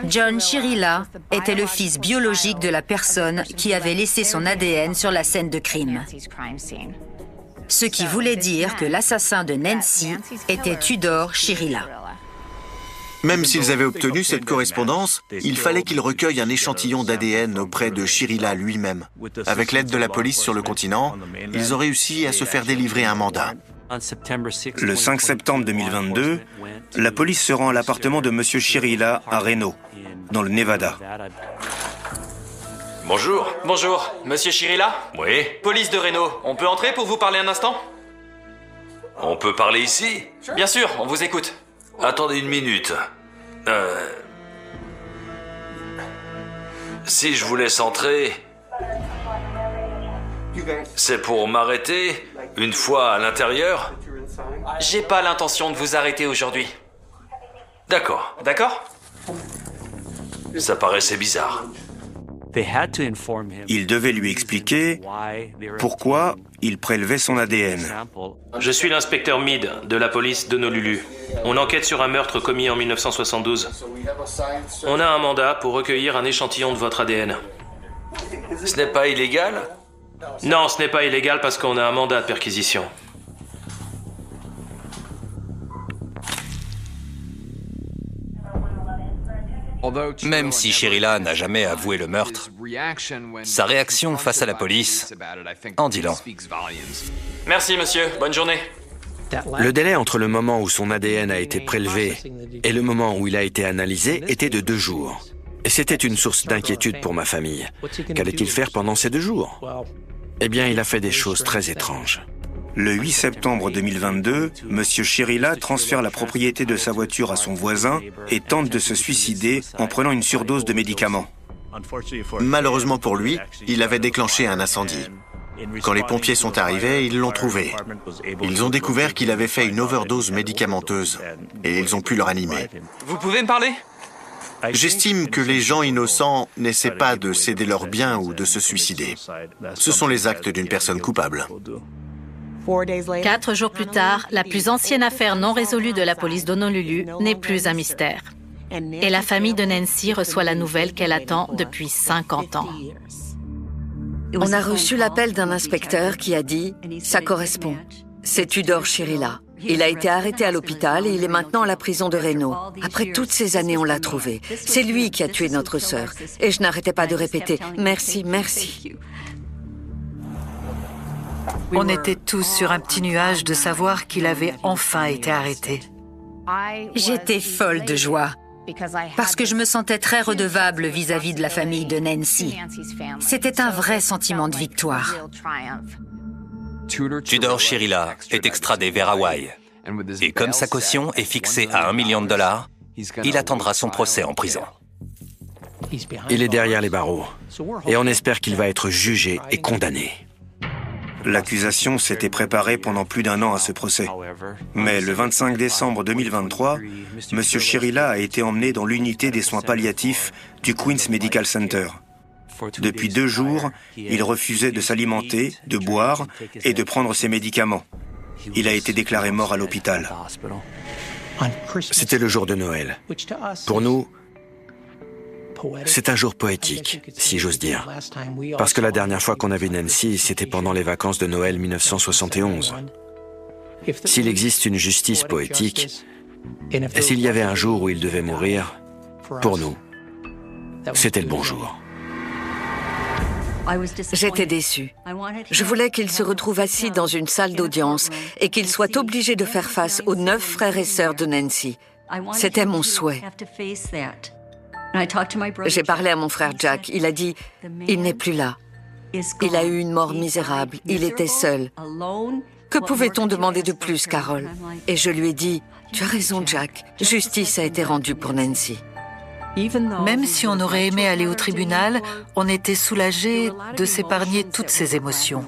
S8: John Chirillo était le fils biologique de la personne qui avait laissé son ADN sur la scène de crime. Ce qui voulait dire que l'assassin de Nancy était Tudor Chirillo.
S7: Même s'ils avaient obtenu cette correspondance, il fallait qu'ils recueillent un échantillon d'ADN auprès de Chirillo lui-même. Avec l'aide de la police sur le continent, ils ont réussi à se faire délivrer un mandat.
S6: Le 5 septembre 2022, la police se rend à l'appartement de M. Chirila à Reno, dans le Nevada.
S9: Bonjour.
S10: Bonjour, Monsieur Chirila?
S9: Oui.
S10: Police de Reno, on peut entrer pour vous parler un instant?
S9: On peut parler ici?
S10: Bien sûr, on vous écoute.
S9: Attendez une minute. Si je vous laisse entrer, c'est pour m'arrêter une fois à l'intérieur?
S10: J'ai pas l'intention de vous arrêter aujourd'hui.
S9: D'accord.
S10: D'accord?
S9: Ça paraissait bizarre.
S6: Ils devaient lui expliquer pourquoi il prélevait son ADN.
S11: Je suis l'inspecteur Meade de la police d'Honolulu. On enquête sur un meurtre commis en 1972. On a un mandat pour recueillir un échantillon de votre ADN.
S9: Ce n'est pas illégal?
S11: Non, ce n'est pas illégal parce qu'on a un mandat de perquisition.
S5: Même si Chirila n'a jamais avoué le meurtre, sa réaction face à la police en dit long.
S10: Merci, monsieur. Bonne journée.
S4: Le délai entre le moment où son ADN a été prélevé et le moment où il a été analysé était de 2 jours. Et c'était une source d'inquiétude pour ma famille. Qu'allait-il faire pendant ces 2 jours? Eh bien, il a fait des choses très étranges.
S6: Le 8 septembre 2022, M. Chirila transfère la propriété de sa voiture à son voisin et tente de se suicider en prenant une surdose de médicaments.
S7: Malheureusement pour lui, il avait déclenché un incendie. Quand les pompiers sont arrivés, ils l'ont trouvé. Ils ont découvert qu'il avait fait une overdose médicamenteuse et ils ont pu le ranimer.
S10: Vous pouvez me parler?
S7: J'estime que les gens innocents n'essaient pas de céder leurs biens ou de se suicider. Ce sont les actes d'une personne coupable.
S1: 4 jours plus tard, la plus ancienne affaire non résolue de la police d'Honolulu n'est plus un mystère. Et la famille de Nancy reçoit la nouvelle qu'elle attend depuis 50 ans.
S3: On a reçu l'appel d'un inspecteur qui a dit « Ça correspond. C'est Tudor Chirila. Il a été arrêté à l'hôpital et il est maintenant à la prison de Reno. Après toutes ces années, on l'a trouvé. C'est lui qui a tué notre sœur. Et je n'arrêtais pas de répéter « Merci, merci ».
S2: On était tous sur un petit nuage de savoir qu'il avait enfin été arrêté.
S8: J'étais folle de joie, parce que je me sentais très redevable vis-à-vis de la famille de Nancy. C'était un vrai sentiment de victoire.
S5: Tudor Chirila est extradé vers Hawaï. Et comme sa caution est fixée à $1 million, il attendra son procès en prison.
S4: Il est derrière les barreaux. Et on espère qu'il va être jugé et condamné.
S6: L'accusation s'était préparée pendant plus d'1 an à ce procès. Mais le 25 décembre 2023, M. Chirila a été emmené dans l'unité des soins palliatifs du Queens Medical Center. Depuis 2 jours, il refusait de s'alimenter, de boire et de prendre ses médicaments. Il a été déclaré mort à l'hôpital.
S4: C'était le jour de Noël. Pour nous, c'est un jour poétique, si j'ose dire. Parce que la dernière fois qu'on a vu Nancy, c'était pendant les vacances de Noël 1971. S'il existe une justice poétique, et s'il y avait un jour où il devait mourir, pour nous, c'était le bon jour.
S3: J'étais déçue. Je voulais qu'il se retrouve assis dans une salle d'audience et qu'il soit obligé de faire face aux 9 frères et sœurs de Nancy. C'était mon souhait. J'ai parlé à mon frère Jack. Il a dit « Il n'est plus là. Il a eu une mort misérable. Il était seul. Que pouvait-on demander de plus, Carol ?» Et je lui ai dit « Tu as raison, Jack. Justice a été rendue pour Nancy. »
S2: Même si on aurait aimé aller au tribunal, on était soulagés de s'épargner toutes ces émotions.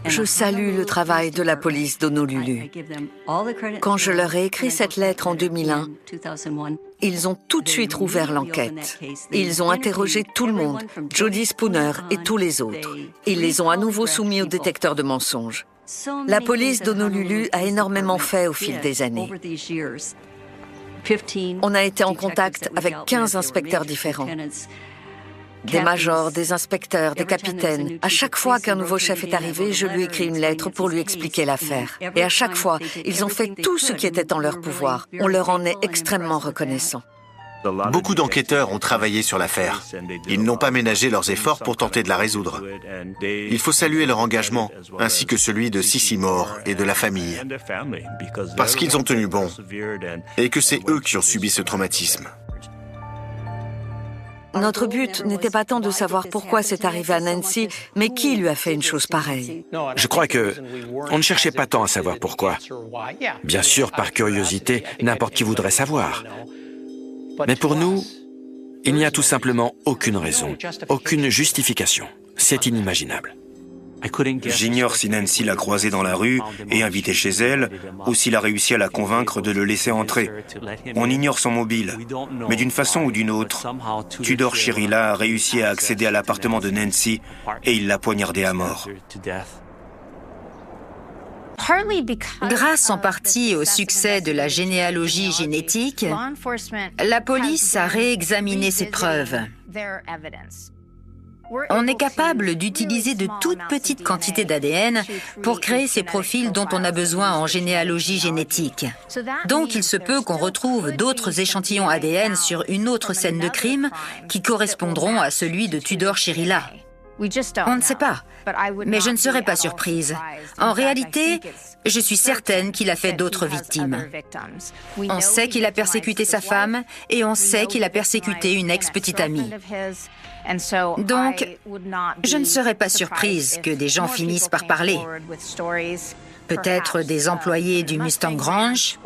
S3: Je salue le travail de la police d'Honolulu. Quand je leur ai écrit cette lettre en 2001, ils ont tout de suite rouvert l'enquête. Ils ont interrogé tout le monde, Jody Spooner et tous les autres. Ils les ont à nouveau soumis au détecteur de mensonges. La police d'Honolulu a énormément fait au fil des années. On a été en contact avec 15 inspecteurs différents. Des majors, des inspecteurs, des capitaines. À chaque fois qu'un nouveau chef est arrivé, je lui écris une lettre pour lui expliquer l'affaire. Et à chaque fois, ils ont fait tout ce qui était en leur pouvoir. On leur en est extrêmement reconnaissant.
S7: Beaucoup d'enquêteurs ont travaillé sur l'affaire. Ils n'ont pas ménagé leurs efforts pour tenter de la résoudre. Il faut saluer leur engagement, ainsi que celui de Cissy Moore et de la famille. Parce qu'ils ont tenu bon, et que c'est eux qui ont subi ce traumatisme.
S3: Notre but n'était pas tant de savoir pourquoi c'est arrivé à Nancy, mais qui lui a fait une chose pareille.
S4: Je crois on ne cherchait pas tant à savoir pourquoi. Bien sûr, par curiosité, n'importe qui voudrait savoir. Mais pour nous, il n'y a tout simplement aucune raison, aucune justification. C'est inimaginable.
S6: J'ignore si Nancy l'a croisé dans la rue et invité chez elle, ou s'il a réussi à la convaincre de le laisser entrer. On ignore son mobile, mais d'une façon ou d'une autre, Tudor Chirillah a réussi à accéder à l'appartement de Nancy et il l'a poignardée à mort.
S8: Grâce en partie au succès de la généalogie génétique, la police a réexaminé ses preuves. On est capable d'utiliser de toutes petites quantités d'ADN pour créer ces profils dont on a besoin en généalogie génétique. Donc il se peut qu'on retrouve d'autres échantillons ADN sur une autre scène de crime qui correspondront à celui de Tudor Chirillah. On ne sait pas, mais je ne serais pas surprise. En réalité, je suis certaine qu'il a fait d'autres victimes. On sait qu'il a persécuté sa femme et on sait qu'il a persécuté une ex-petite amie. Donc, je ne serais pas surprise que des gens finissent par parler. Peut-être des employés du Mustang Ranch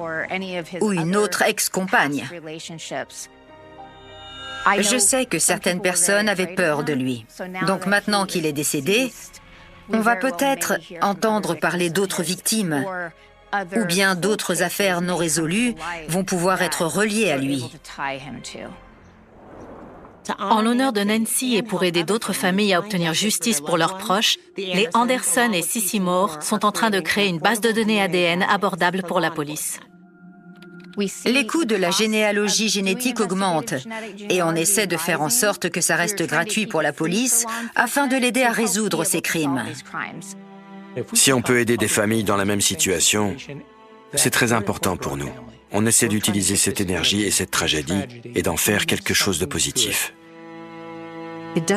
S8: ou une autre ex-compagne. Je sais que certaines personnes avaient peur de lui. Donc maintenant qu'il est décédé, on va peut-être entendre parler d'autres victimes, ou bien d'autres affaires non résolues vont pouvoir être reliées à lui.
S1: En l'honneur de Nancy et pour aider d'autres familles à obtenir justice pour leurs proches, les Anderson et Cissy Moore sont en train de créer une base de données ADN abordable pour la police.
S8: Les coûts de la généalogie génétique augmentent et on essaie de faire en sorte que ça reste gratuit pour la police afin de l'aider à résoudre ces crimes.
S4: Si on peut aider des familles dans la même situation, c'est très important pour nous. On essaie d'utiliser cette énergie et cette tragédie et d'en faire quelque chose de positif.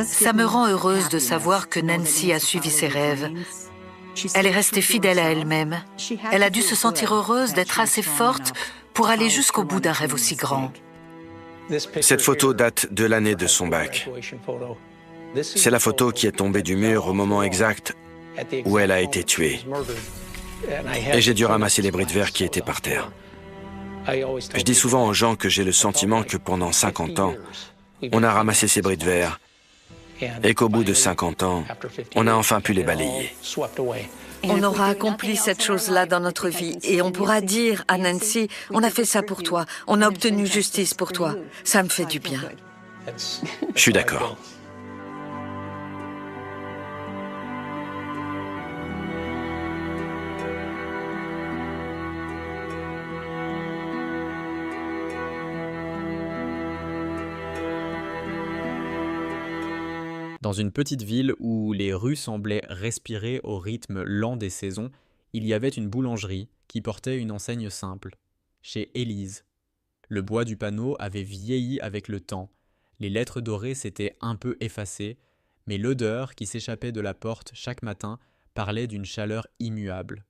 S2: Ça me rend heureuse de savoir que Nancy a suivi ses rêves. Elle est restée fidèle à elle-même. Elle a dû se sentir heureuse d'être assez forte pour aller jusqu'au bout d'un rêve aussi grand.
S4: Cette photo date de l'année de son bac. C'est la photo qui est tombée du mur au moment exact où elle a été tuée. Et j'ai dû ramasser les bris de verre qui étaient par terre. Je dis souvent aux gens que j'ai le sentiment que pendant 50 ans, on a ramassé ces bris de verre et qu'au bout de 50 ans, on a enfin pu les balayer.
S3: On aura accompli cette chose-là dans notre vie et on pourra dire à Nancy, on a fait ça pour toi, on a obtenu justice pour toi. Ça me fait du bien.
S4: Je suis d'accord.
S12: Dans une petite ville où les rues semblaient respirer au rythme lent des saisons, il y avait une boulangerie qui portait une enseigne simple, chez Élise. Le bois du panneau avait vieilli avec le temps, les lettres dorées s'étaient un peu effacées, mais l'odeur qui s'échappait de la porte chaque matin parlait d'une chaleur immuable.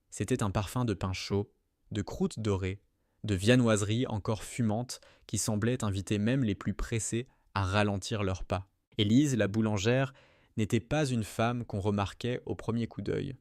S12: C'était un parfum de pain chaud, de croûtes dorées, de viennoiseries encore fumantes qui semblaient inviter même les plus pressés à ralentir leurs pas. Élise, la boulangère, n'était pas une femme qu'on remarquait au premier coup d'œil.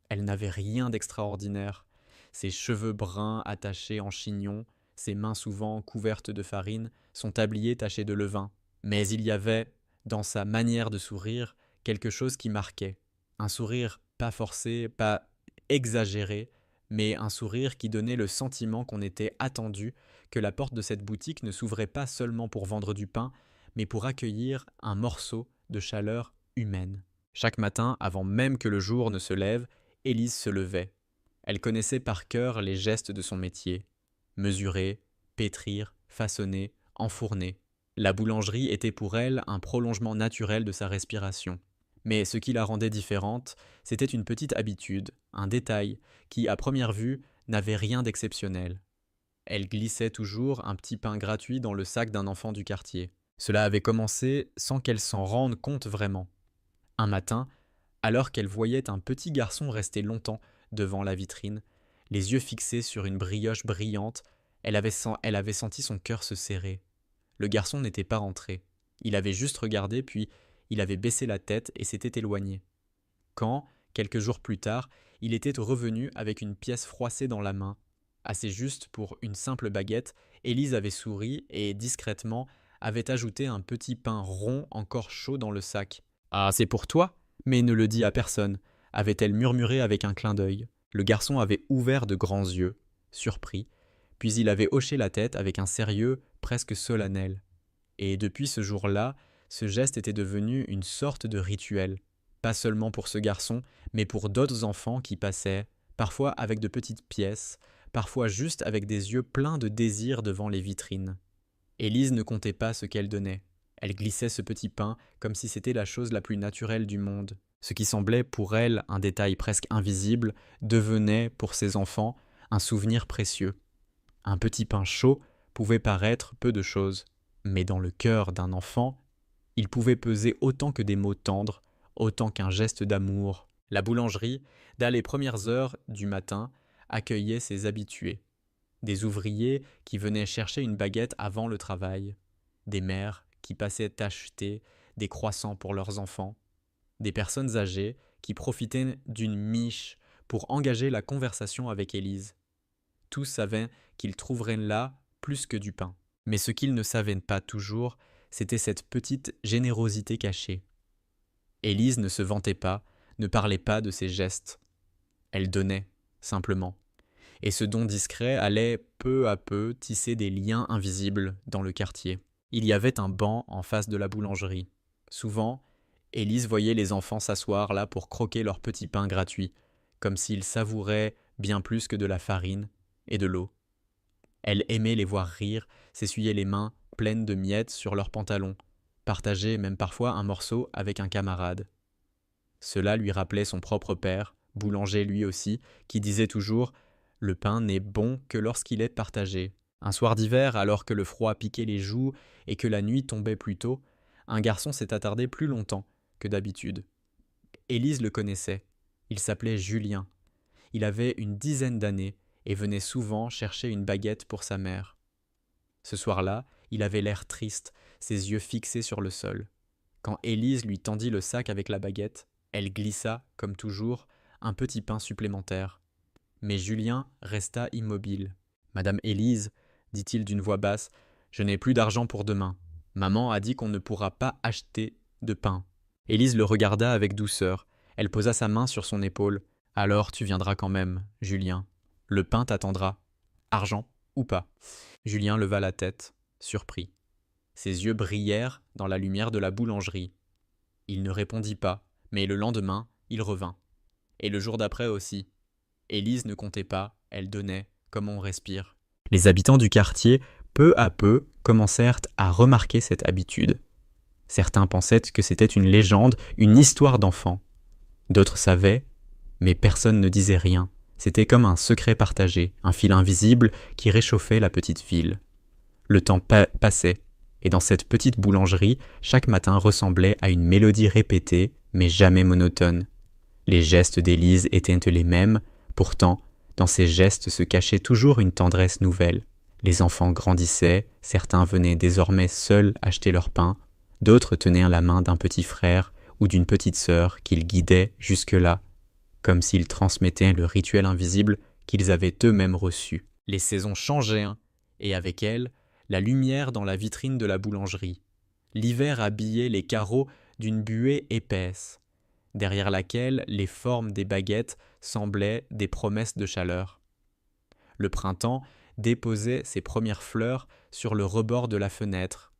S12: Elle n'avait rien d'extraordinaire. Ses cheveux bruns attachés en chignon, ses mains souvent couvertes de farine, son tablier taché de levain. Mais il y avait, dans sa manière de sourire, quelque chose qui marquait. Un sourire pas forcé, pas exagéré, mais un sourire qui donnait le sentiment qu'on était attendu, que la porte de cette boutique ne s'ouvrait pas seulement pour vendre du pain, mais pour accueillir un morceau de chaleur humaine. Chaque matin, avant même que le jour ne se lève, Élise se levait. Elle connaissait par cœur les gestes de son métier. Mesurer, pétrir, façonner, enfourner. La boulangerie était pour elle un prolongement naturel de sa respiration. Mais ce qui la rendait différente, c'était une petite habitude, un détail, qui, à première vue, n'avait rien d'exceptionnel. Elle glissait toujours un petit pain gratuit dans le sac d'un enfant du quartier. Cela avait commencé sans qu'elle s'en rende compte vraiment. Un matin, alors qu'elle voyait un petit garçon rester longtemps devant la vitrine, les yeux fixés sur une brioche brillante, elle avait senti son cœur se serrer. Le garçon n'était pas rentré. Il avait juste regardé, puis il avait baissé la tête et s'était éloigné. Quand, quelques jours plus tard, il était revenu avec une pièce froissée dans la main, assez juste pour une simple baguette, Élise avait souri et, discrètement, avait ajouté un petit pain rond encore chaud dans le sac. « Ah, c'est pour toi ? Mais ne le dis à personne », avait-elle murmuré avec un clin d'œil. Le garçon avait ouvert de grands yeux, surpris, puis il avait hoché la tête avec un sérieux presque solennel. Et depuis ce jour-là, ce geste était devenu une sorte de rituel, pas seulement pour ce garçon, mais pour d'autres enfants qui passaient, parfois avec de petites pièces, parfois juste avec des yeux pleins de désir devant les vitrines. Élise ne comptait pas ce qu'elle donnait. Elle glissait ce petit pain comme si c'était la chose la plus naturelle du monde. Ce qui semblait pour elle un détail presque invisible devenait, pour ses enfants, un souvenir précieux. Un petit pain chaud pouvait paraître peu de choses, mais dans le cœur d'un enfant, il pouvait peser autant que des mots tendres, autant qu'un geste d'amour. La boulangerie, dès les premières heures du matin, accueillait ses habitués. Des ouvriers qui venaient chercher une baguette avant le travail, des mères qui passaient acheter des croissants pour leurs enfants, des personnes âgées qui profitaient d'une miche pour engager la conversation avec Élise. Tous savaient qu'ils trouveraient là plus que du pain. Mais ce qu'ils ne savaient pas toujours, c'était cette petite générosité cachée. Élise ne se vantait pas, ne parlait pas de ses gestes. Elle donnait, simplement. Et ce don discret allait peu à peu tisser des liens invisibles dans le quartier. Il y avait un banc en face de la boulangerie. Souvent, Élise voyait les enfants s'asseoir là pour croquer leur petit pain gratuit, comme s'ils savouraient bien plus que de la farine et de l'eau. Elle aimait les voir rire, s'essuyer les mains pleines de miettes sur leurs pantalons, partager même parfois un morceau avec un camarade. Cela lui rappelait son propre père, boulanger lui aussi, qui disait toujours « Le pain n'est bon que lorsqu'il est partagé ». Un soir d'hiver, alors que le froid piquait les joues et que la nuit tombait plus tôt, un garçon s'est attardé plus longtemps que d'habitude. Élise le connaissait. Il s'appelait Julien. Il avait une dizaine d'années et venait souvent chercher une baguette pour sa mère. Ce soir-là, il avait l'air triste, ses yeux fixés sur le sol. Quand Élise lui tendit le sac avec la baguette, elle glissa, comme toujours, un petit pain supplémentaire. Mais Julien resta immobile. « Madame Élise, dit-il d'une voix basse, je n'ai plus d'argent pour demain. Maman a dit qu'on ne pourra pas acheter de pain. » Élise le regarda avec douceur. Elle posa sa main sur son épaule. « Alors tu viendras quand même, Julien. Le pain t'attendra. Argent ou pas ?» Julien leva la tête, surpris. Ses yeux brillèrent dans la lumière de la boulangerie. Il ne répondit pas, mais le lendemain, il revint. Et le jour d'après aussi. Élise ne comptait pas, elle donnait, comme on respire. Les habitants du quartier, peu à peu, commencèrent à remarquer cette habitude. Certains pensaient que c'était une légende, une histoire d'enfant. D'autres savaient, mais personne ne disait rien. C'était comme un secret partagé, un fil invisible qui réchauffait la petite ville. Le temps passait, et dans cette petite boulangerie, chaque matin ressemblait à une mélodie répétée, mais jamais monotone. Les gestes d'Élise étaient les mêmes, pourtant, dans ces gestes se cachait toujours une tendresse nouvelle. Les enfants grandissaient, certains venaient désormais seuls acheter leur pain, d'autres tenaient la main d'un petit frère ou d'une petite sœur qu'ils guidaient jusque-là, comme s'ils transmettaient le rituel invisible qu'ils avaient eux-mêmes reçu. Les saisons changeaient, et avec elles, la lumière dans la vitrine de la boulangerie. L'hiver habillait les carreaux d'une buée épaisse, derrière laquelle les formes des baguettes semblaient des promesses de chaleur. Le printemps déposait ses premières fleurs sur le rebord de la fenêtre,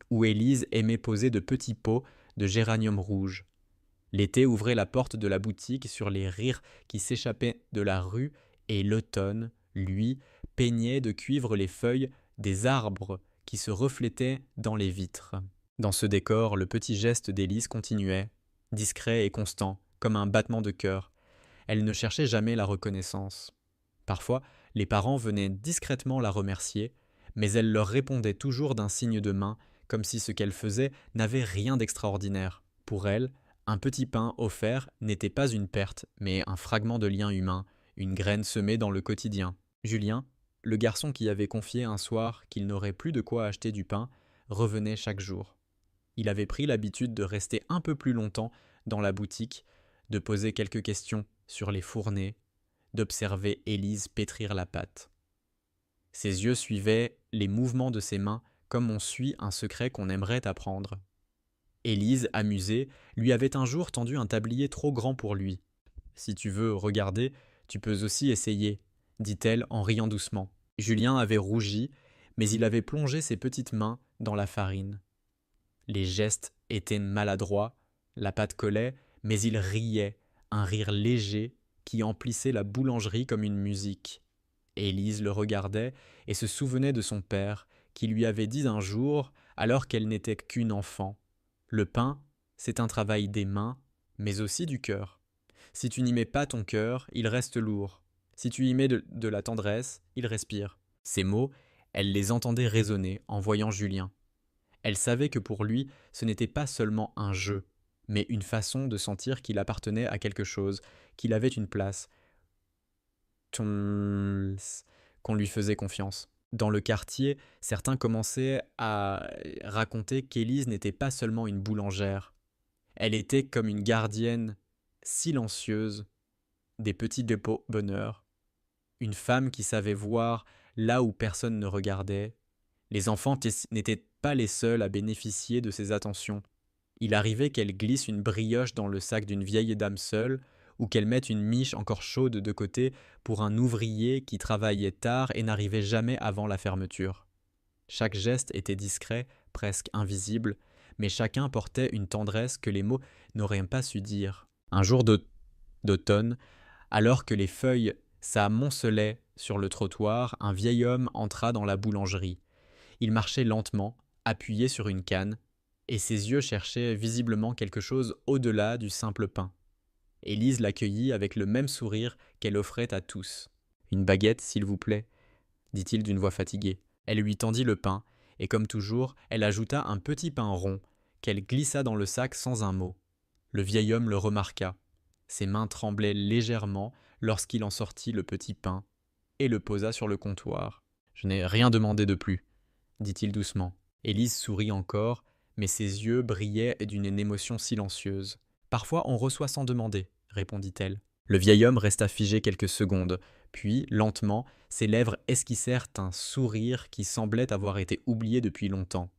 S12: où Élise aimait poser de petits pots de géranium rouge. L'été ouvrait la porte de la boutique sur les rires qui s'échappaient de la rue et l'automne, lui, peignait de cuivre les feuilles des arbres qui se reflétaient dans les vitres. Dans ce décor, le petit geste d'Élise continuait, discret et constant, comme un battement de cœur. Elle ne cherchait jamais la reconnaissance. Parfois, Les parents venaient discrètement la remercier, mais elle leur répondait toujours d'un signe de main, comme si ce qu'elle faisait n'avait rien d'extraordinaire. Pour elle, un petit pain offert n'était pas une perte, mais un fragment de lien humain, une graine semée dans le quotidien. Julien, le garçon qui avait confié un soir qu'il n'aurait plus de quoi acheter du pain, revenait chaque jour. Il avait pris l'habitude de rester un peu plus longtemps dans la boutique, de poser quelques questions sur les fournées, d'observer Élise pétrir la pâte. Ses yeux suivaient les mouvements de ses mains comme on suit un secret qu'on aimerait apprendre. Élise, amusée, lui avait un jour tendu un tablier trop grand pour lui. « Si tu veux regarder, tu peux aussi essayer », dit-elle en riant doucement. Julien avait rougi, mais il avait plongé ses petites mains dans la farine. Les gestes étaient maladroits, la pâte collait, mais il riait, un rire léger qui emplissait la boulangerie comme une musique. Élise le regardait et se souvenait de son père, qui lui avait dit un jour, alors qu'elle n'était qu'une enfant, « Le pain, c'est un travail des mains, mais aussi du cœur. Si tu n'y mets pas ton cœur, il reste lourd. Si tu y mets de la tendresse, il respire. » Ces mots, elle les entendait résonner en voyant Julien. Elle savait que pour lui, ce n'était pas seulement un jeu, mais une façon de sentir qu'il appartenait à quelque chose, qu'il avait une place, qu'on lui faisait confiance. Dans le quartier, certains commençaient à raconter qu'Élise n'était pas seulement une boulangère. Elle était comme une gardienne silencieuse des petits dépôts bonheur, une femme qui savait voir là où personne ne regardait. Les enfants n'étaient pas les seuls à bénéficier de ses attentions. Il arrivait qu'elle glisse une brioche dans le sac d'une vieille dame seule, ou qu'elle mette une miche encore chaude de côté pour un ouvrier qui travaillait tard et n'arrivait jamais avant la fermeture. Chaque geste était discret, presque invisible, mais chacun portait une tendresse que les mots n'auraient pas su dire. Un jour d'automne, alors que les feuilles s'amoncelaient sur le trottoir, un vieil homme entra dans la boulangerie. Il marchait lentement, appuyé sur une canne, et ses yeux cherchaient visiblement quelque chose au-delà du simple pain. Élise l'accueillit avec le même sourire qu'elle offrait à tous. « Une baguette, s'il vous plaît » dit-il d'une voix fatiguée. Elle lui tendit le pain, et comme toujours, elle ajouta un petit pain rond, qu'elle glissa dans le sac sans un mot. Le vieil homme le remarqua. Ses mains tremblaient légèrement lorsqu'il en sortit le petit pain, et le posa sur le comptoir. « Je n'ai rien demandé de plus » dit-il doucement. Élise sourit encore, mais ses yeux brillaient d'une émotion silencieuse. « Parfois on reçoit sans demander, » répondit-elle. Le vieil homme resta figé quelques secondes, puis, lentement, ses lèvres esquissèrent un sourire qui semblait avoir été oublié depuis longtemps.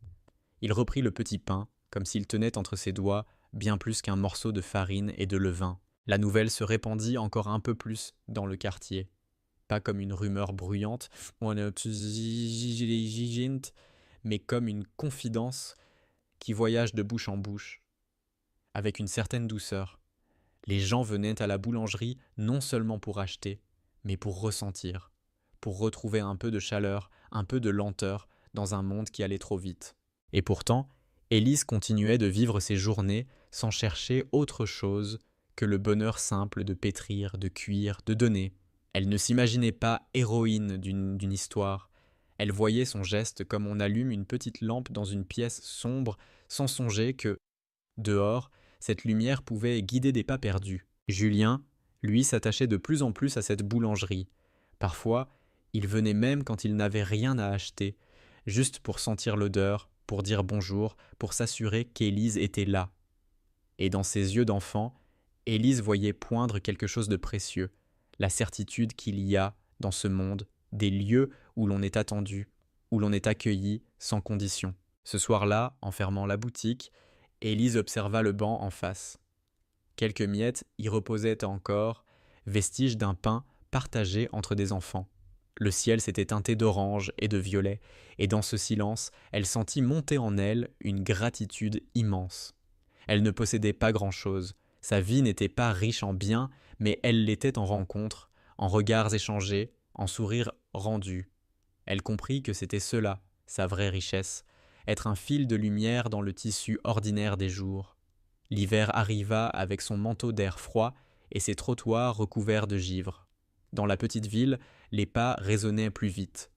S12: Il reprit le petit pain, comme s'il tenait entre ses doigts bien plus qu'un morceau de farine et de levain. La nouvelle se répandit encore un peu plus dans le quartier. Pas comme une rumeur bruyante, mais comme une confidence qui voyage de bouche en bouche, avec une certaine douceur. Les gens venaient à la boulangerie non seulement pour acheter, mais pour ressentir, pour retrouver un peu de chaleur, un peu de lenteur dans un monde qui allait trop vite. Et pourtant, Élise continuait de vivre ses journées sans chercher autre chose que le bonheur simple de pétrir, de cuire, de donner. Elle ne s'imaginait pas héroïne d'une histoire. Elle voyait son geste comme on allume une petite lampe dans une pièce sombre sans songer que, dehors, cette lumière pouvait guider des pas perdus. Julien, lui, s'attachait de plus en plus à cette boulangerie. Parfois, il venait même quand il n'avait rien à acheter, juste pour sentir l'odeur, pour dire bonjour, pour s'assurer qu'Élise était là. Et dans ses yeux d'enfant, Élise voyait poindre quelque chose de précieux, la certitude qu'il y a, dans ce monde, des lieux où l'on est attendu, où l'on est accueilli sans condition. Ce soir-là, en fermant la boutique, Élise observa le banc en face. Quelques miettes y reposaient encore, vestiges d'un pain partagé entre des enfants. Le ciel s'était teinté d'orange et de violet, et dans ce silence, elle sentit monter en elle une gratitude immense. Elle ne possédait pas grand-chose. Sa vie n'était pas riche en biens, mais elle l'était en rencontres, en regards échangés, en sourires rendus. Elle comprit que c'était cela, sa vraie richesse, être un fil de lumière dans le tissu ordinaire des jours. L'hiver arriva avec son manteau d'air froid et ses trottoirs recouverts de givre. Dans la petite ville, les pas résonnaient plus vite.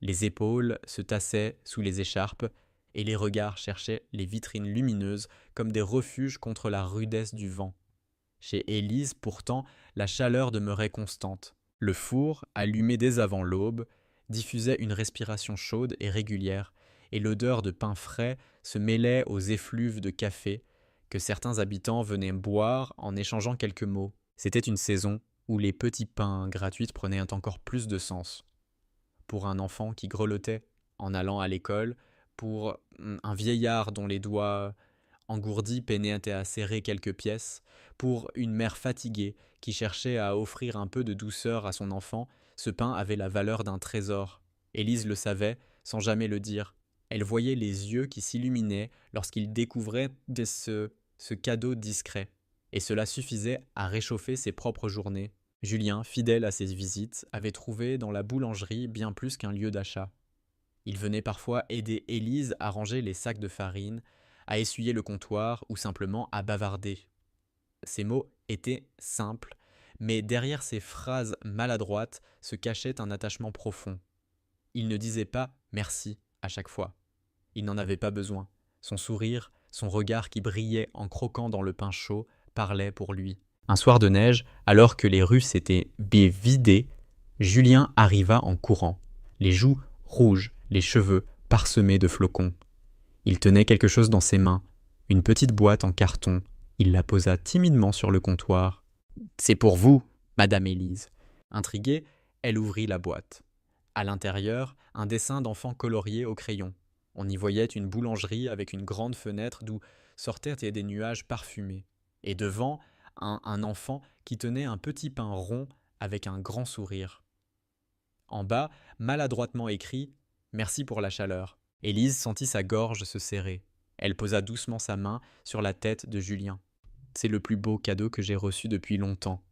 S12: Les épaules se tassaient sous les écharpes et les regards cherchaient les vitrines lumineuses comme des refuges contre la rudesse du vent. Chez Élise, pourtant, la chaleur demeurait constante. Le four, allumé dès avant l'aube, diffusait une respiration chaude et régulière, et l'odeur de pain frais se mêlait aux effluves de café que certains habitants venaient boire en échangeant quelques mots. C'était une saison où les petits pains gratuits prenaient encore plus de sens. Pour un enfant qui grelottait en allant à l'école, pour un vieillard dont les doigts engourdis peinaient à serrer quelques pièces, pour une mère fatiguée qui cherchait à offrir un peu de douceur à son enfant, ce pain avait la valeur d'un trésor. Élise le savait, sans jamais le dire. Elle voyait les yeux qui s'illuminaient lorsqu'il découvrait ce cadeau discret. Et cela suffisait à réchauffer ses propres journées. Julien, fidèle à ses visites, avait trouvé dans la boulangerie bien plus qu'un lieu d'achat. Il venait parfois aider Élise à ranger les sacs de farine, à essuyer le comptoir ou simplement à bavarder. Ces mots étaient simples, mais derrière ces phrases maladroites se cachait un attachement profond. Il ne disait pas « merci » à chaque fois. Il n'en avait pas besoin. Son sourire, son regard qui brillait en croquant dans le pain chaud, parlait pour lui. Un soir de neige, alors que les rues s'étaient vidées, Julien arriva en courant, les joues rouges, les cheveux parsemés de flocons. Il tenait quelque chose dans ses mains, une petite boîte en carton. Il la posa timidement sur le comptoir. « C'est pour vous, Madame Élise. » Intriguée, elle ouvrit la boîte. À l'intérieur, un dessin d'enfant colorié au crayon. On y voyait une boulangerie avec une grande fenêtre d'où sortaient des nuages parfumés. Et devant, un enfant qui tenait un petit pain rond avec un grand sourire. En bas, maladroitement écrit « Merci pour la chaleur ». Élise sentit sa gorge se serrer. Elle posa doucement sa main sur la tête de Julien. « C'est le plus beau cadeau que j'ai reçu depuis longtemps »,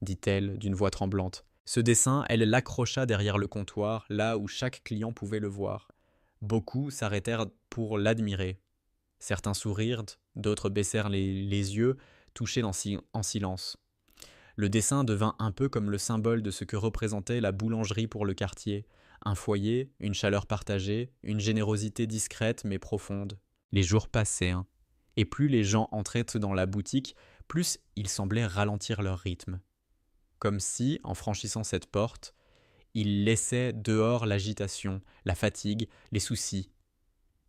S12: dit-elle d'une voix tremblante. Ce dessin, elle l'accrocha derrière le comptoir, là où chaque client pouvait le voir. Beaucoup s'arrêtèrent pour l'admirer. Certains sourirent, d'autres baissèrent les yeux, touchés en silence. Le dessin devint un peu comme le symbole de ce que représentait la boulangerie pour le quartier. Un foyer, une chaleur partagée, une générosité discrète mais profonde. Les jours passaient, et plus les gens entraient dans la boutique, plus ils semblaient ralentir leur rythme. Comme si, en franchissant cette porte, ils laissaient dehors l'agitation, la fatigue, les soucis.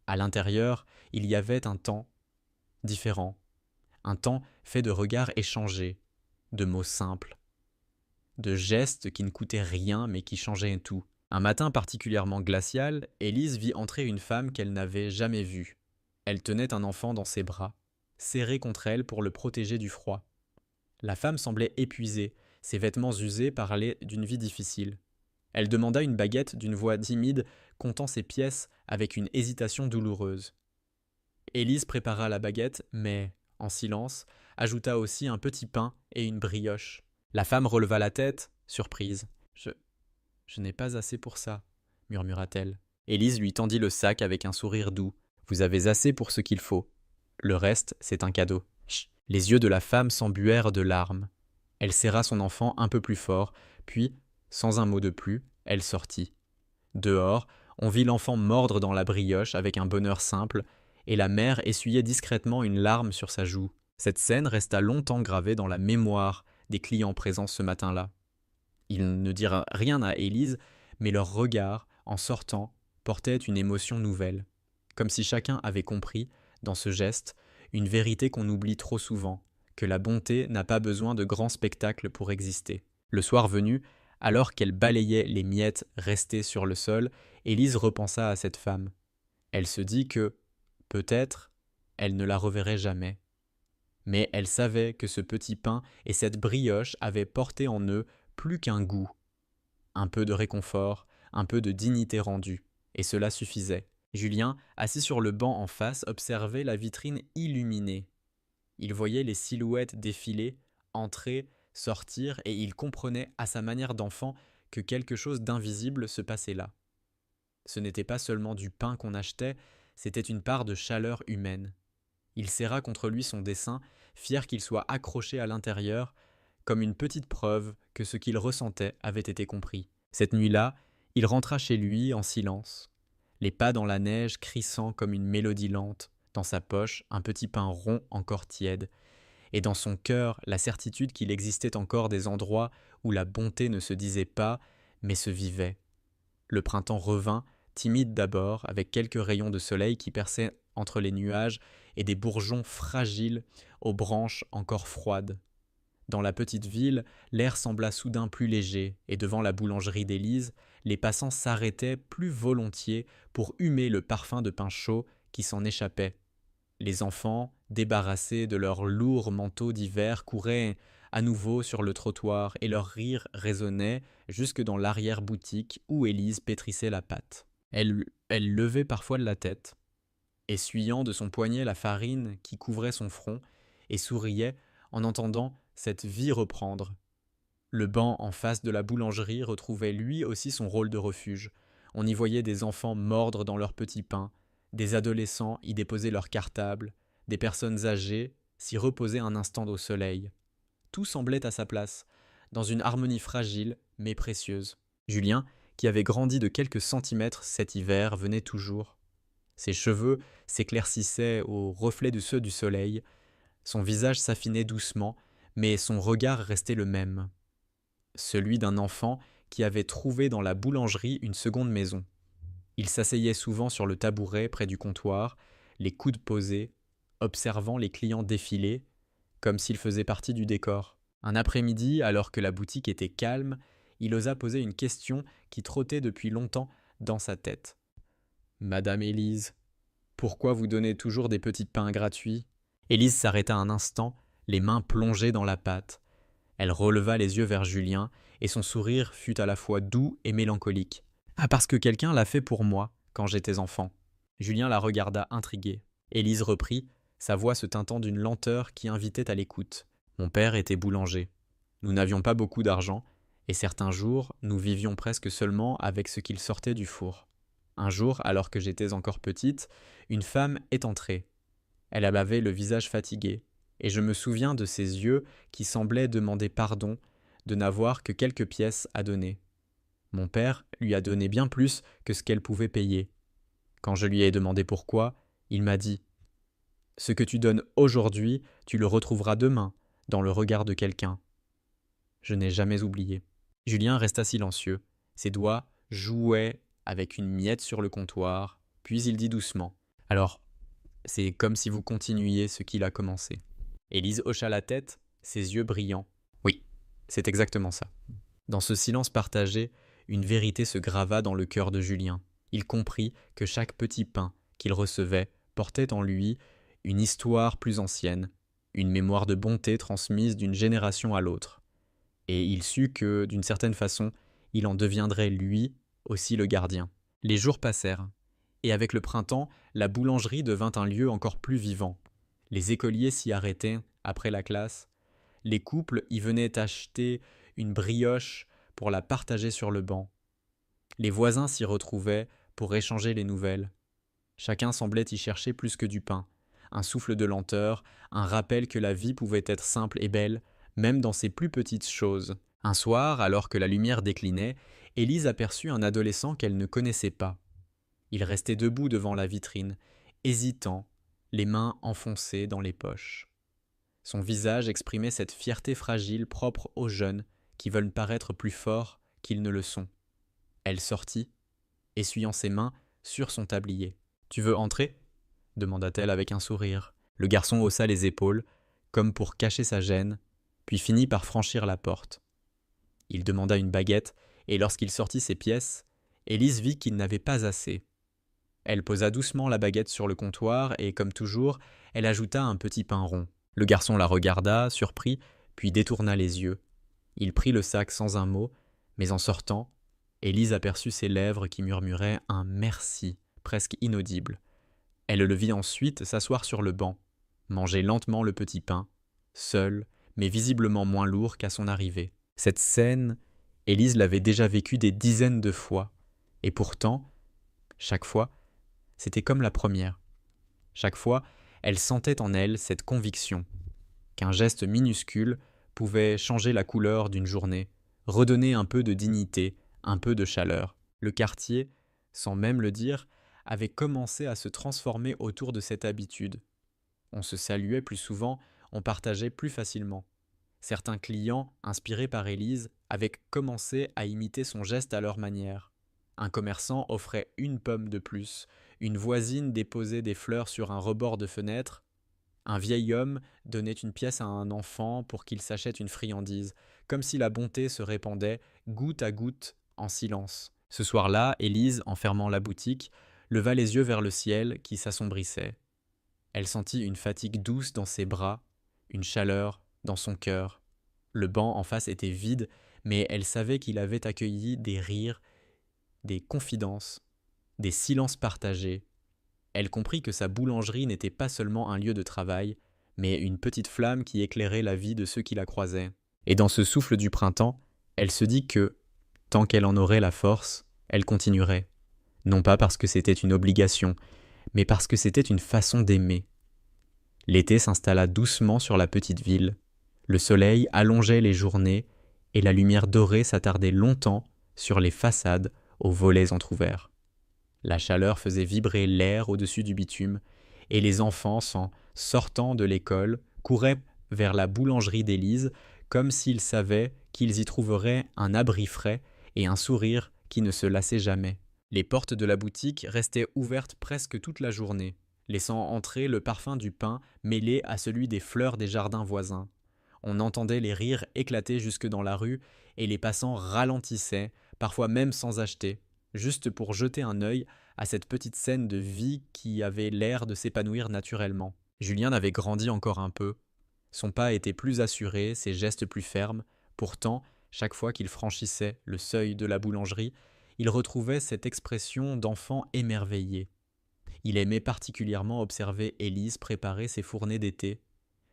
S12: À l'intérieur, il y avait un temps différent, un temps fait de regards échangés, de mots simples, de gestes qui ne coûtaient rien mais qui changeaient tout. Un matin particulièrement glacial, Élise vit entrer une femme qu'elle n'avait jamais vue. Elle tenait un enfant dans ses bras, serré contre elle pour le protéger du froid. La femme semblait épuisée, ses vêtements usés parlaient d'une vie difficile. Elle demanda une baguette d'une voix timide, comptant ses pièces avec une hésitation douloureuse. Élise prépara la baguette, mais, en silence, ajouta aussi un petit pain et une brioche. La femme releva la tête, surprise. « Je n'ai pas assez pour ça, » murmura-t-elle. Élise lui tendit le sac avec un sourire doux. « Vous avez assez pour ce qu'il faut. Le reste, c'est un cadeau. » Les yeux de la femme s'embuèrent de larmes. Elle serra son enfant un peu plus fort, puis, sans un mot de plus, elle sortit. Dehors, on vit l'enfant mordre dans la brioche avec un bonheur simple, et la mère essuyait discrètement une larme sur sa joue. Cette scène resta longtemps gravée dans la mémoire des clients présents ce matin-là. Ils ne dirent rien à Élise, mais leur regard, en sortant, portait une émotion nouvelle. Comme si chacun avait compris, dans ce geste, une vérité qu'on oublie trop souvent, que la bonté n'a pas besoin de grands spectacles pour exister. Le soir venu, alors qu'elle balayait les miettes restées sur le sol, Élise repensa à cette femme. Elle se dit que, peut-être, elle ne la reverrait jamais. Mais elle savait que ce petit pain et cette brioche avaient porté en eux plus qu'un goût. Un peu de réconfort, un peu de dignité rendue, et cela suffisait. Julien, assis sur le banc en face, observait la vitrine illuminée. Il voyait les silhouettes défiler, entrer, sortir, et il comprenait à sa manière d'enfant que quelque chose d'invisible se passait là. Ce n'était pas seulement du pain qu'on achetait, c'était une part de chaleur humaine. Il serra contre lui son dessin, fier qu'il soit accroché à l'intérieur, comme une petite preuve que ce qu'il ressentait avait été compris. Cette nuit-là, il rentra chez lui en silence, les pas dans la neige crissant comme une mélodie lente, dans sa poche un petit pain rond encore tiède, et dans son cœur la certitude qu'il existait encore des endroits où la bonté ne se disait pas, mais se vivait. Le printemps revint, timide d'abord, avec quelques rayons de soleil qui perçaient entre les nuages et des bourgeons fragiles aux branches encore froides. Dans la petite ville, l'air sembla soudain plus léger, et devant la boulangerie d'Élise, les passants s'arrêtaient plus volontiers pour humer le parfum de pain chaud qui s'en échappait. Les enfants, débarrassés de leurs lourds manteaux d'hiver, couraient à nouveau sur le trottoir, et leur rire résonnait jusque dans l'arrière-boutique où Élise pétrissait la pâte. Elle levait parfois la tête, essuyant de son poignet la farine qui couvrait son front, et souriait en entendant cette vie reprendre. Le banc en face de la boulangerie retrouvait lui aussi son rôle de refuge. On y voyait des enfants mordre dans leur petit pain, des adolescents y déposer leurs cartables, des personnes âgées s'y reposer un instant au soleil. Tout semblait à sa place, dans une harmonie fragile mais précieuse. Julien, qui avait grandi de quelques centimètres cet hiver, venait toujours. Ses cheveux s'éclaircissaient au reflet de ceux du soleil, son visage s'affinait doucement, mais son regard restait le même. Celui d'un enfant qui avait trouvé dans la boulangerie une seconde maison. Il s'asseyait souvent sur le tabouret près du comptoir, les coudes posés, observant les clients défiler, comme s'il faisait partie du décor. Un après-midi, alors que la boutique était calme, il osa poser une question qui trottait depuis longtemps dans sa tête. « Madame Élise, pourquoi vous donnez toujours des petits pains gratuits ?» Élise s'arrêta un instant, les mains plongées dans la pâte. Elle releva les yeux vers Julien, et son sourire fut à la fois doux et mélancolique. « Ah, parce que quelqu'un l'a fait pour moi, quand j'étais enfant. » Julien la regarda intrigué. Élise reprit, sa voix se teintant d'une lenteur qui invitait à l'écoute. « Mon père était boulanger. Nous n'avions pas beaucoup d'argent, et certains jours, nous vivions presque seulement avec ce qu'il sortait du four. Un jour, alors que j'étais encore petite, une femme est entrée. Elle avait le visage fatigué, et je me souviens de ses yeux qui semblaient demander pardon de n'avoir que quelques pièces à donner. Mon père lui a donné bien plus que ce qu'elle pouvait payer. Quand je lui ai demandé pourquoi, il m'a dit « Ce que tu donnes aujourd'hui, tu le retrouveras demain, dans le regard de quelqu'un. » Je n'ai jamais oublié. Julien resta silencieux. Ses doigts jouaient avec une miette sur le comptoir, puis il dit doucement « Alors, c'est comme si vous continuiez ce qu'il a commencé. » Élise hocha la tête, ses yeux brillants. « Oui, c'est exactement ça. » Dans ce silence partagé, une vérité se grava dans le cœur de Julien. Il comprit que chaque petit pain qu'il recevait portait en lui une histoire plus ancienne, une mémoire de bonté transmise d'une génération à l'autre. Et il sut que, d'une certaine façon, il en deviendrait lui aussi le gardien. Les jours passèrent, et avec le printemps, la boulangerie devint un lieu encore plus vivant. Les écoliers s'y arrêtaient après la classe, les couples y venaient acheter une brioche pour la partager sur le banc. Les voisins s'y retrouvaient pour échanger les nouvelles. Chacun semblait y chercher plus que du pain, un souffle de lenteur, un rappel que la vie pouvait être simple et belle, même dans ses plus petites choses. Un soir, alors que la lumière déclinait, Élise aperçut un adolescent qu'elle ne connaissait pas. Il restait debout devant la vitrine, hésitant, les mains enfoncées dans les poches. Son visage exprimait cette fierté fragile propre aux jeunes qui veulent paraître plus forts qu'ils ne le sont. Elle sortit, essuyant ses mains sur son tablier. « Tu veux entrer ?» demanda-t-elle avec un sourire. Le garçon haussa les épaules, comme pour cacher sa gêne, puis finit par franchir la porte. Il demanda une baguette, et lorsqu'il sortit ses pièces, Élise vit qu'il n'avait pas assez. Elle posa doucement la baguette sur le comptoir, et comme toujours, elle ajouta un petit pain rond. Le garçon la regarda, surpris, puis détourna les yeux. Il prit le sac sans un mot, mais en sortant, Élise aperçut ses lèvres qui murmuraient un « merci » presque inaudible. Elle le vit ensuite s'asseoir sur le banc, manger lentement le petit pain, seul, mais visiblement moins lourd qu'à son arrivée. Cette scène, Élise l'avait déjà vécue des dizaines de fois, et pourtant, chaque fois, c'était comme la première. Chaque fois, elle sentait en elle cette conviction qu'un geste minuscule pouvait changer la couleur d'une journée, redonner un peu de dignité, un peu de chaleur. Le quartier, sans même le dire, avait commencé à se transformer autour de cette habitude. On se saluait plus souvent, on partageait plus facilement. Certains clients, inspirés par Élise, avaient commencé à imiter son geste à leur manière. Un commerçant offrait une pomme de plus, une voisine déposait des fleurs sur un rebord de fenêtre, un vieil homme donnait une pièce à un enfant pour qu'il s'achète une friandise, comme si la bonté se répandait goutte à goutte en silence. Ce soir-là, Élise, en fermant la boutique, leva les yeux vers le ciel qui s'assombrissait. Elle sentit une fatigue douce dans ses bras, une chaleur dans son cœur. Le banc en face était vide, mais elle savait qu'il avait accueilli des rires, des confidences, des silences partagés. Elle comprit que sa boulangerie n'était pas seulement un lieu de travail, mais une petite flamme qui éclairait la vie de ceux qui la croisaient. Et dans ce souffle du printemps, elle se dit que, tant qu'elle en aurait la force, elle continuerait. Non pas parce que c'était une obligation, mais parce que c'était une façon d'aimer. L'été s'installa doucement sur la petite ville. Le soleil allongeait les journées et la lumière dorée s'attardait longtemps sur les façades aux volets entr'ouverts. La chaleur faisait vibrer l'air au-dessus du bitume et les enfants, en sortant de l'école, couraient vers la boulangerie d'Élise comme s'ils savaient qu'ils y trouveraient un abri frais et un sourire qui ne se lassait jamais. Les portes de la boutique restaient ouvertes presque toute la journée, laissant entrer le parfum du pain mêlé à celui des fleurs des jardins voisins. On entendait les rires éclater jusque dans la rue et les passants ralentissaient, parfois même sans acheter, juste pour jeter un œil à cette petite scène de vie qui avait l'air de s'épanouir naturellement. Julien avait grandi encore un peu. Son pas était plus assuré, ses gestes plus fermes. Pourtant, chaque fois qu'il franchissait le seuil de la boulangerie, il retrouvait cette expression d'enfant émerveillé. Il aimait particulièrement observer Élise préparer ses fournées d'été,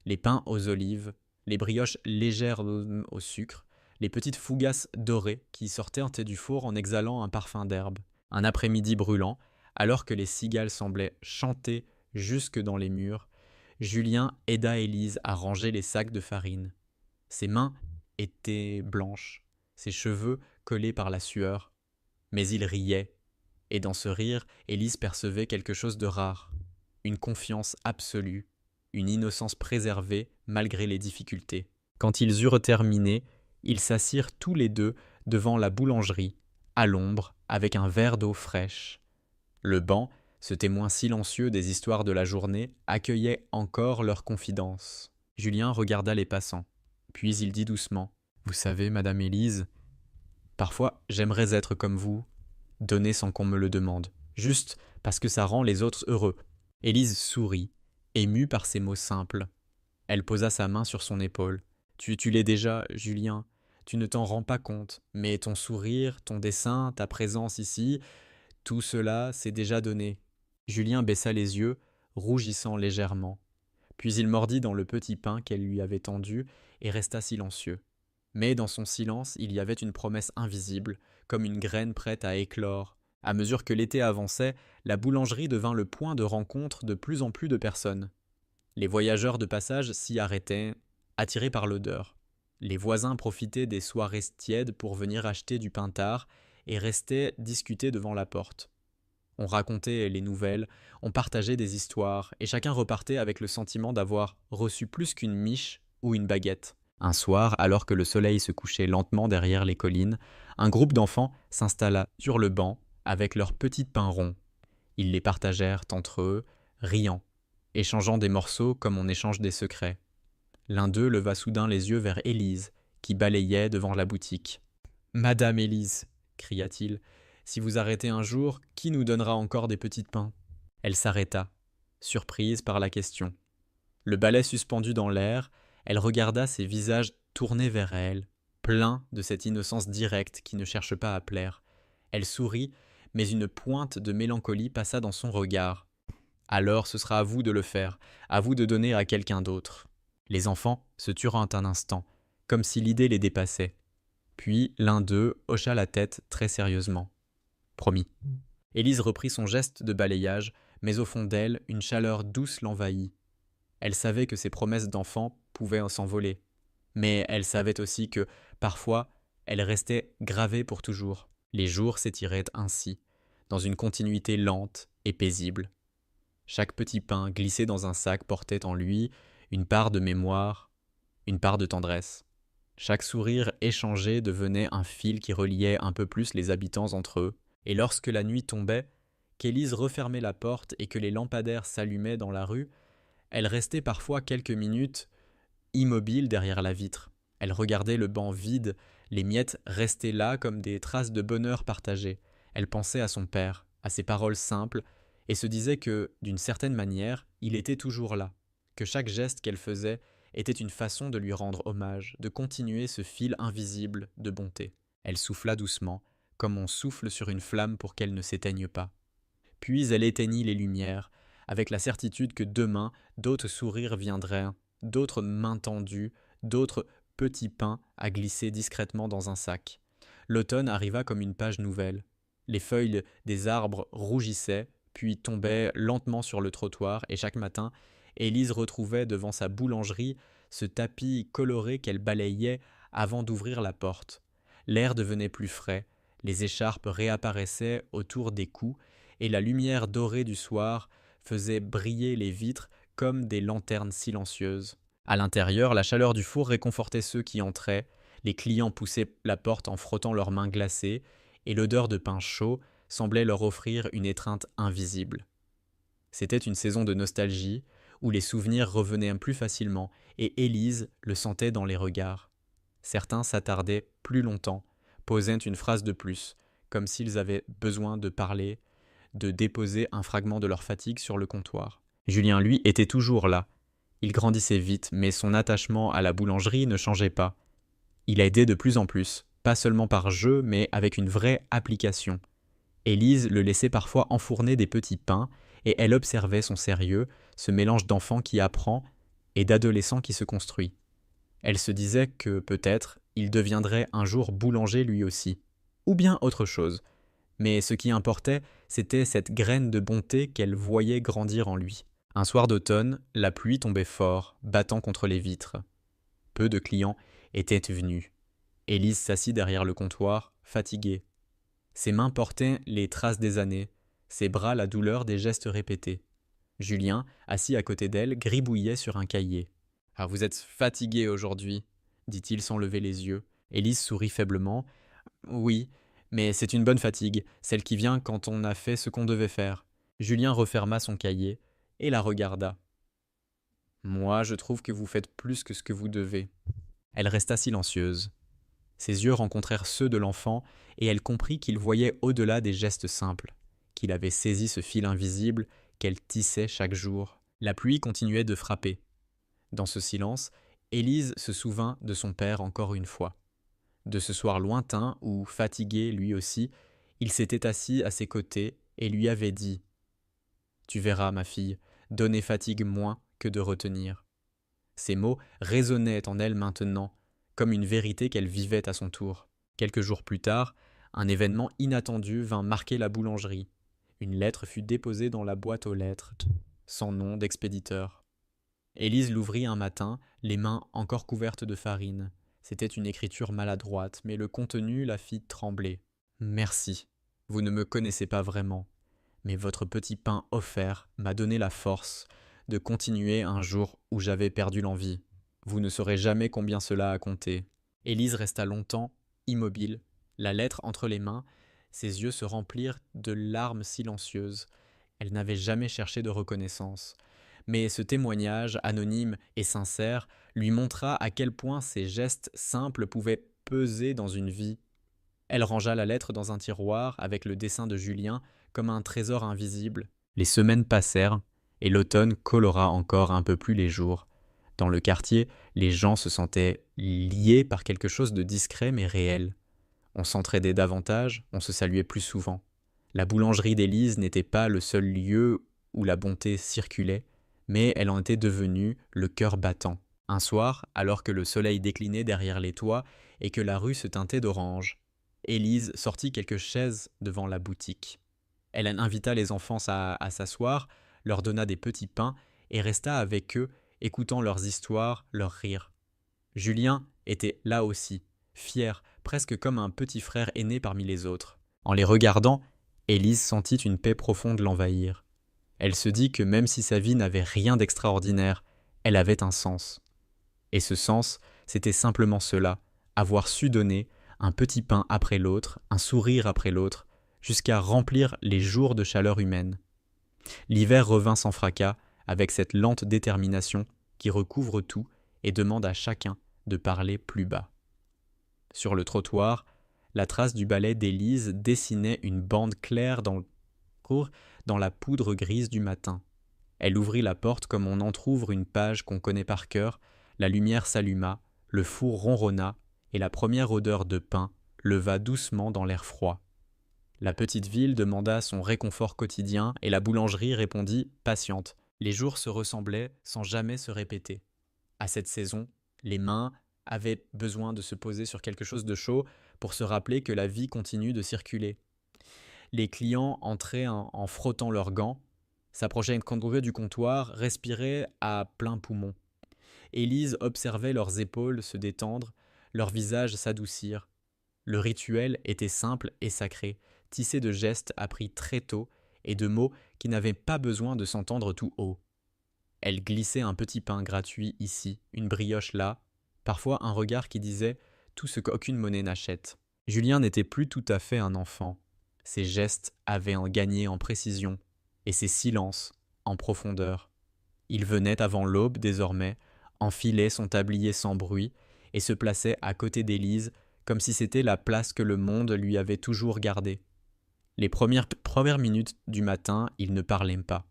S12: les pains aux olives, les brioches légères au sucre, les petites fougasses dorées qui sortaient du four en exhalant un parfum d'herbe. Un après-midi brûlant, alors que les cigales semblaient chanter jusque dans les murs, Julien aida Élise à ranger les sacs de farine. Ses mains étaient blanches, ses cheveux collés par la sueur, mais il riait, et dans ce rire, Élise percevait quelque chose de rare, une confiance absolue, une innocence préservée malgré les difficultés. Quand ils eurent terminé, ils s'assirent tous les deux devant la boulangerie, à l'ombre, avec un verre d'eau fraîche. Le banc, ce témoin silencieux des histoires de la journée, accueillait encore leurs confidences. Julien regarda les passants, puis il dit doucement « Vous savez, Madame Élise, parfois j'aimerais être comme vous, donner sans qu'on me le demande, juste parce que ça rend les autres heureux. » Élise sourit, émue par ces mots simples. Elle posa sa main sur son épaule. « Tu l'es déjà, Julien. Tu ne t'en rends pas compte, mais ton sourire, ton dessin, ta présence ici, tout cela s'est déjà donné. » Julien baissa les yeux, rougissant légèrement. Puis il mordit dans le petit pain qu'elle lui avait tendu et resta silencieux. Mais dans son silence, il y avait une promesse invisible, comme une graine prête à éclore. À mesure que l'été avançait, la boulangerie devint le point de rencontre de plus en plus de personnes. Les voyageurs de passage s'y arrêtaient, attirés par l'odeur. Les voisins profitaient des soirées tièdes pour venir acheter du pain tard et restaient discuter devant la porte. On racontait les nouvelles, on partageait des histoires, et chacun repartait avec le sentiment d'avoir reçu plus qu'une miche ou une baguette. Un soir, alors que le soleil se couchait lentement derrière les collines, un groupe d'enfants s'installa sur le banc avec leurs petits pains ronds. Ils les partagèrent entre eux, riant, échangeant des morceaux comme on échange des secrets. L'un d'eux leva soudain les yeux vers Élise, qui balayait devant la boutique. « Madame Élise !» cria-t-il. « Si vous arrêtez un jour, qui nous donnera encore des petits pains ?» Elle s'arrêta, surprise par la question. Le balai suspendu dans l'air, elle regarda ces visages tournés vers elle, pleins de cette innocence directe qui ne cherche pas à plaire. Elle sourit, mais une pointe de mélancolie passa dans son regard. « Alors ce sera à vous de le faire, à vous de donner à quelqu'un d'autre. » Les enfants se turent un instant, comme si l'idée les dépassait. Puis l'un d'eux hocha la tête très sérieusement. « Promis. » Élise reprit son geste de balayage, mais au fond d'elle, une chaleur douce l'envahit. Elle savait que ses promesses d'enfant pouvaient s'envoler, mais elle savait aussi que, parfois, elles restaient gravées pour toujours. Les jours s'étiraient ainsi, dans une continuité lente et paisible. Chaque petit pain glissé dans un sac portait en lui une part de mémoire, une part de tendresse. Chaque sourire échangé devenait un fil qui reliait un peu plus les habitants entre eux, et lorsque la nuit tombait, qu'Élise refermait la porte et que les lampadaires s'allumaient dans la rue, elle restait parfois quelques minutes immobile derrière la vitre. Elle regardait le banc vide, les miettes restaient là comme des traces de bonheur partagé. Elle pensait à son père, à ses paroles simples, et se disait que, d'une certaine manière, il était toujours là, que chaque geste qu'elle faisait était une façon de lui rendre hommage, de continuer ce fil invisible de bonté. Elle souffla doucement, comme on souffle sur une flamme pour qu'elle ne s'éteigne pas. Puis elle éteignit les lumières, avec la certitude que demain, d'autres sourires viendraient, d'autres mains tendues, d'autres petits pains à glisser discrètement dans un sac. L'automne arriva comme une page nouvelle. Les feuilles des arbres rougissaient, puis tombaient lentement sur le trottoir, et chaque matin, Élise retrouvait devant sa boulangerie ce tapis coloré qu'elle balayait avant d'ouvrir la porte. L'air devenait plus frais, les écharpes réapparaissaient autour des cous, et la lumière dorée du soir faisait briller les vitres comme des lanternes silencieuses. À l'intérieur, la chaleur du four réconfortait ceux qui entraient, les clients poussaient la porte en frottant leurs mains glacées, et l'odeur de pain chaud semblait leur offrir une étreinte invisible. C'était une saison de nostalgie, où les souvenirs revenaient plus facilement, et Élise le sentait dans les regards. Certains s'attardaient plus longtemps, posaient une phrase de plus, comme s'ils avaient besoin de parler, de déposer un fragment de leur fatigue sur le comptoir. Julien, lui, était toujours là. Il grandissait vite, mais son attachement à la boulangerie ne changeait pas. Il aidait de plus en plus, pas seulement par jeu, mais avec une vraie application. Élise le laissait parfois enfourner des petits pains, et elle observait son sérieux, ce mélange d'enfant qui apprend et d'adolescent qui se construit. Elle se disait que, peut-être, il deviendrait un jour boulanger lui aussi, ou bien autre chose. Mais ce qui importait, c'était cette graine de bonté qu'elle voyait grandir en lui. Un soir d'automne, la pluie tombait fort, battant contre les vitres. Peu de clients étaient venus. Élise s'assit derrière le comptoir, fatiguée. Ses mains portaient les traces des années, ses bras la douleur des gestes répétés. Julien, assis à côté d'elle, gribouillait sur un cahier. « Ah, vous êtes fatiguée aujourd'hui » dit-il sans lever les yeux. Élise sourit faiblement. « Oui, mais c'est une bonne fatigue, celle qui vient quand on a fait ce qu'on devait faire. » Julien referma son cahier et la regarda. « Moi, je trouve que vous faites plus que ce que vous devez. » Elle resta silencieuse. Ses yeux rencontrèrent ceux de l'enfant et elle comprit qu'il voyait au-delà des gestes simples, qu'il avait saisi ce fil invisible qu'elle tissait chaque jour. La pluie continuait de frapper. Dans ce silence, Élise se souvint de son père encore une fois. De ce soir lointain où, fatigué lui aussi, il s'était assis à ses côtés et lui avait dit « Tu verras, ma fille, donner fatigue moins que de retenir. » Ces mots résonnaient en elle maintenant, comme une vérité qu'elle vivait à son tour. Quelques jours plus tard, un événement inattendu vint marquer la boulangerie. Une lettre fut déposée dans la boîte aux lettres, sans nom d'expéditeur. Élise l'ouvrit un matin, les mains encore couvertes de farine. C'était une écriture maladroite, mais le contenu la fit trembler. « Merci, vous ne me connaissez pas vraiment, mais votre petit pain offert m'a donné la force de continuer un jour où j'avais perdu l'envie. Vous ne saurez jamais combien cela a compté. » Élise resta longtemps, immobile, la lettre entre les mains. Ses yeux se remplirent de larmes silencieuses. Elle n'avait jamais cherché de reconnaissance. Mais ce témoignage, anonyme et sincère, lui montra à quel point ces gestes simples pouvaient peser dans une vie. Elle rangea la lettre dans un tiroir avec le dessin de Julien comme un trésor invisible. Les semaines passèrent et l'automne colora encore un peu plus les jours. Dans le quartier, les gens se sentaient liés par quelque chose de discret mais réel. On s'entraidait davantage, on se saluait plus souvent. La boulangerie d'Élise n'était pas le seul lieu où la bonté circulait, mais elle en était devenue le cœur battant. Un soir, alors que le soleil déclinait derrière les toits et que la rue se teintait d'orange, Élise sortit quelques chaises devant la boutique. Elle invita les enfants à s'asseoir, leur donna des petits pains et resta avec eux, écoutant leurs histoires, leurs rires. Julien était là aussi, fier, presque comme un petit frère aîné parmi les autres. En les regardant, Élise sentit une paix profonde l'envahir. Elle se dit que même si sa vie n'avait rien d'extraordinaire, elle avait un sens. Et ce sens, c'était simplement cela, avoir su donner un petit pain après l'autre, un sourire après l'autre, jusqu'à remplir les jours de chaleur humaine. L'hiver revint sans fracas, avec cette lente détermination qui recouvre tout et demande à chacun de parler plus bas. Sur le trottoir, la trace du balai d'Élise dessinait une bande claire dans la poudre grise du matin. Elle ouvrit la porte comme on entr'ouvre une page qu'on connaît par cœur, la lumière s'alluma, le four ronronna, et la première odeur de pain leva doucement dans l'air froid. La petite ville demanda son réconfort quotidien et la boulangerie répondit patiente. Les jours se ressemblaient sans jamais se répéter. À cette saison, les mains avaient besoin de se poser sur quelque chose de chaud pour se rappeler que la vie continue de circuler. Les clients entraient en frottant leurs gants, s'approchaient du comptoir, respiraient à plein poumon. Élise observait leurs épaules se détendre, leurs visages s'adoucir. Le rituel était simple et sacré, tissé de gestes appris très tôt et de mots qui n'avaient pas besoin de s'entendre tout haut. Elle glissait un petit pain gratuit ici, une brioche là, parfois un regard qui disait tout ce qu'aucune monnaie n'achète. Julien n'était plus tout à fait un enfant. Ses gestes avaient gagné en précision, et ses silences en profondeur. Il venait avant l'aube désormais, enfilait son tablier sans bruit, et se plaçait à côté d'Élise, comme si c'était la place que le monde lui avait toujours gardée. Les premières minutes du matin, il ne parlait pas.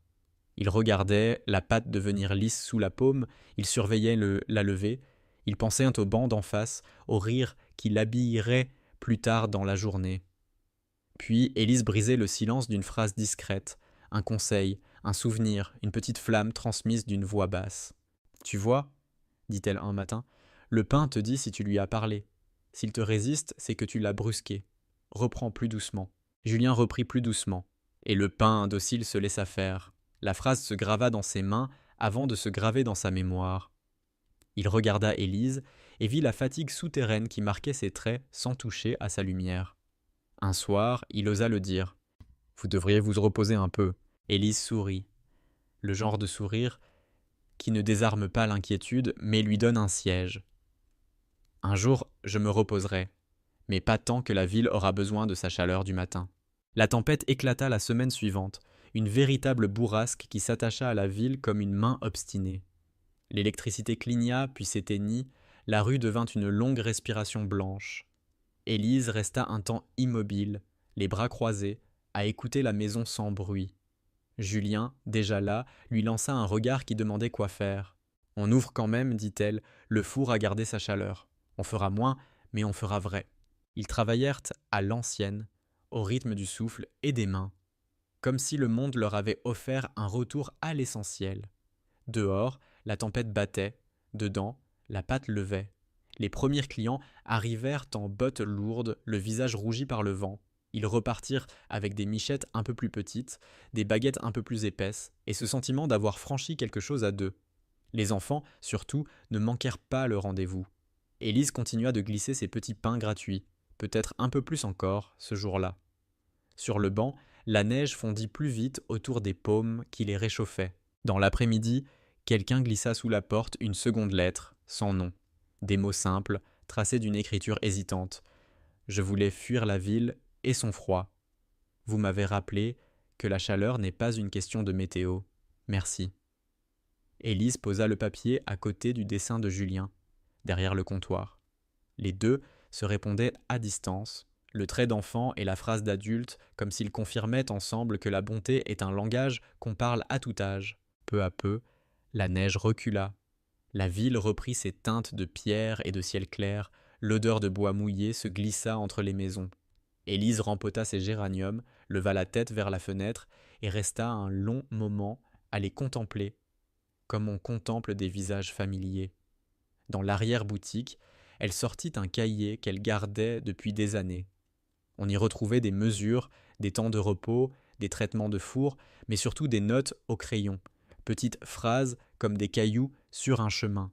S12: Il regardait la pâte devenir lisse sous la paume, il surveillait la levée, il pensait au banc d'en face, au rire qui l'habillerait plus tard dans la journée. Puis Élise brisait le silence d'une phrase discrète, un conseil, un souvenir, une petite flamme transmise d'une voix basse. « Tu vois, dit-elle un matin, le pain te dit si tu lui as parlé. S'il te résiste, c'est que tu l'as brusqué. Reprends plus doucement. » Julien reprit plus doucement, et le pain indocile se laissa faire. La phrase se grava dans ses mains avant de se graver dans sa mémoire. Il regarda Élise et vit la fatigue souterraine qui marquait ses traits sans toucher à sa lumière. Un soir, il osa le dire. « Vous devriez vous reposer un peu. » Élise sourit. Le genre de sourire qui ne désarme pas l'inquiétude, mais lui donne un siège. « Un jour, je me reposerai. Mais pas tant que la ville aura besoin de sa chaleur du matin. » La tempête éclata la semaine suivante, une véritable bourrasque qui s'attacha à la ville comme une main obstinée. L'électricité cligna puis s'éteignit, la rue devint une longue respiration blanche. Élise resta un temps immobile, les bras croisés, à écouter la maison sans bruit. Julien, déjà là, lui lança un regard qui demandait quoi faire. « On ouvre quand même, dit-elle, le four a gardé sa chaleur. On fera moins, mais on fera vrai. » Ils travaillèrent à l'ancienne, au rythme du souffle et des mains, comme si le monde leur avait offert un retour à l'essentiel. Dehors, la tempête battait, dedans, la pâte levait. Les premiers clients arrivèrent en bottes lourdes, le visage rougi par le vent. Ils repartirent avec des michettes un peu plus petites, des baguettes un peu plus épaisses, et ce sentiment d'avoir franchi quelque chose à deux. Les enfants, surtout, ne manquèrent pas le rendez-vous. Élise continua de glisser ses petits pains gratuits, peut-être un peu plus encore ce jour-là. Sur le banc, la neige fondit plus vite autour des paumes qui les réchauffaient. Dans l'après-midi, quelqu'un glissa sous la porte une seconde lettre, sans nom. Des mots simples, tracés d'une écriture hésitante. « Je voulais fuir la ville et son froid. Vous m'avez rappelé que la chaleur n'est pas une question de météo. Merci. » Élise posa le papier à côté du dessin de Julien, derrière le comptoir. Les deux se répondaient à distance, le trait d'enfant et la phrase d'adulte, comme s'ils confirmaient ensemble que la bonté est un langage qu'on parle à tout âge. Peu à peu, la neige recula. La ville reprit ses teintes de pierre et de ciel clair, l'odeur de bois mouillé se glissa entre les maisons. Élise rempota ses géraniums, leva la tête vers la fenêtre et resta un long moment à les contempler, comme on contemple des visages familiers. Dans l'arrière-boutique, elle sortit un cahier qu'elle gardait depuis des années. On y retrouvait des mesures, des temps de repos, des traitements de four, mais surtout des notes au crayon, petites phrases comme des cailloux sur un chemin.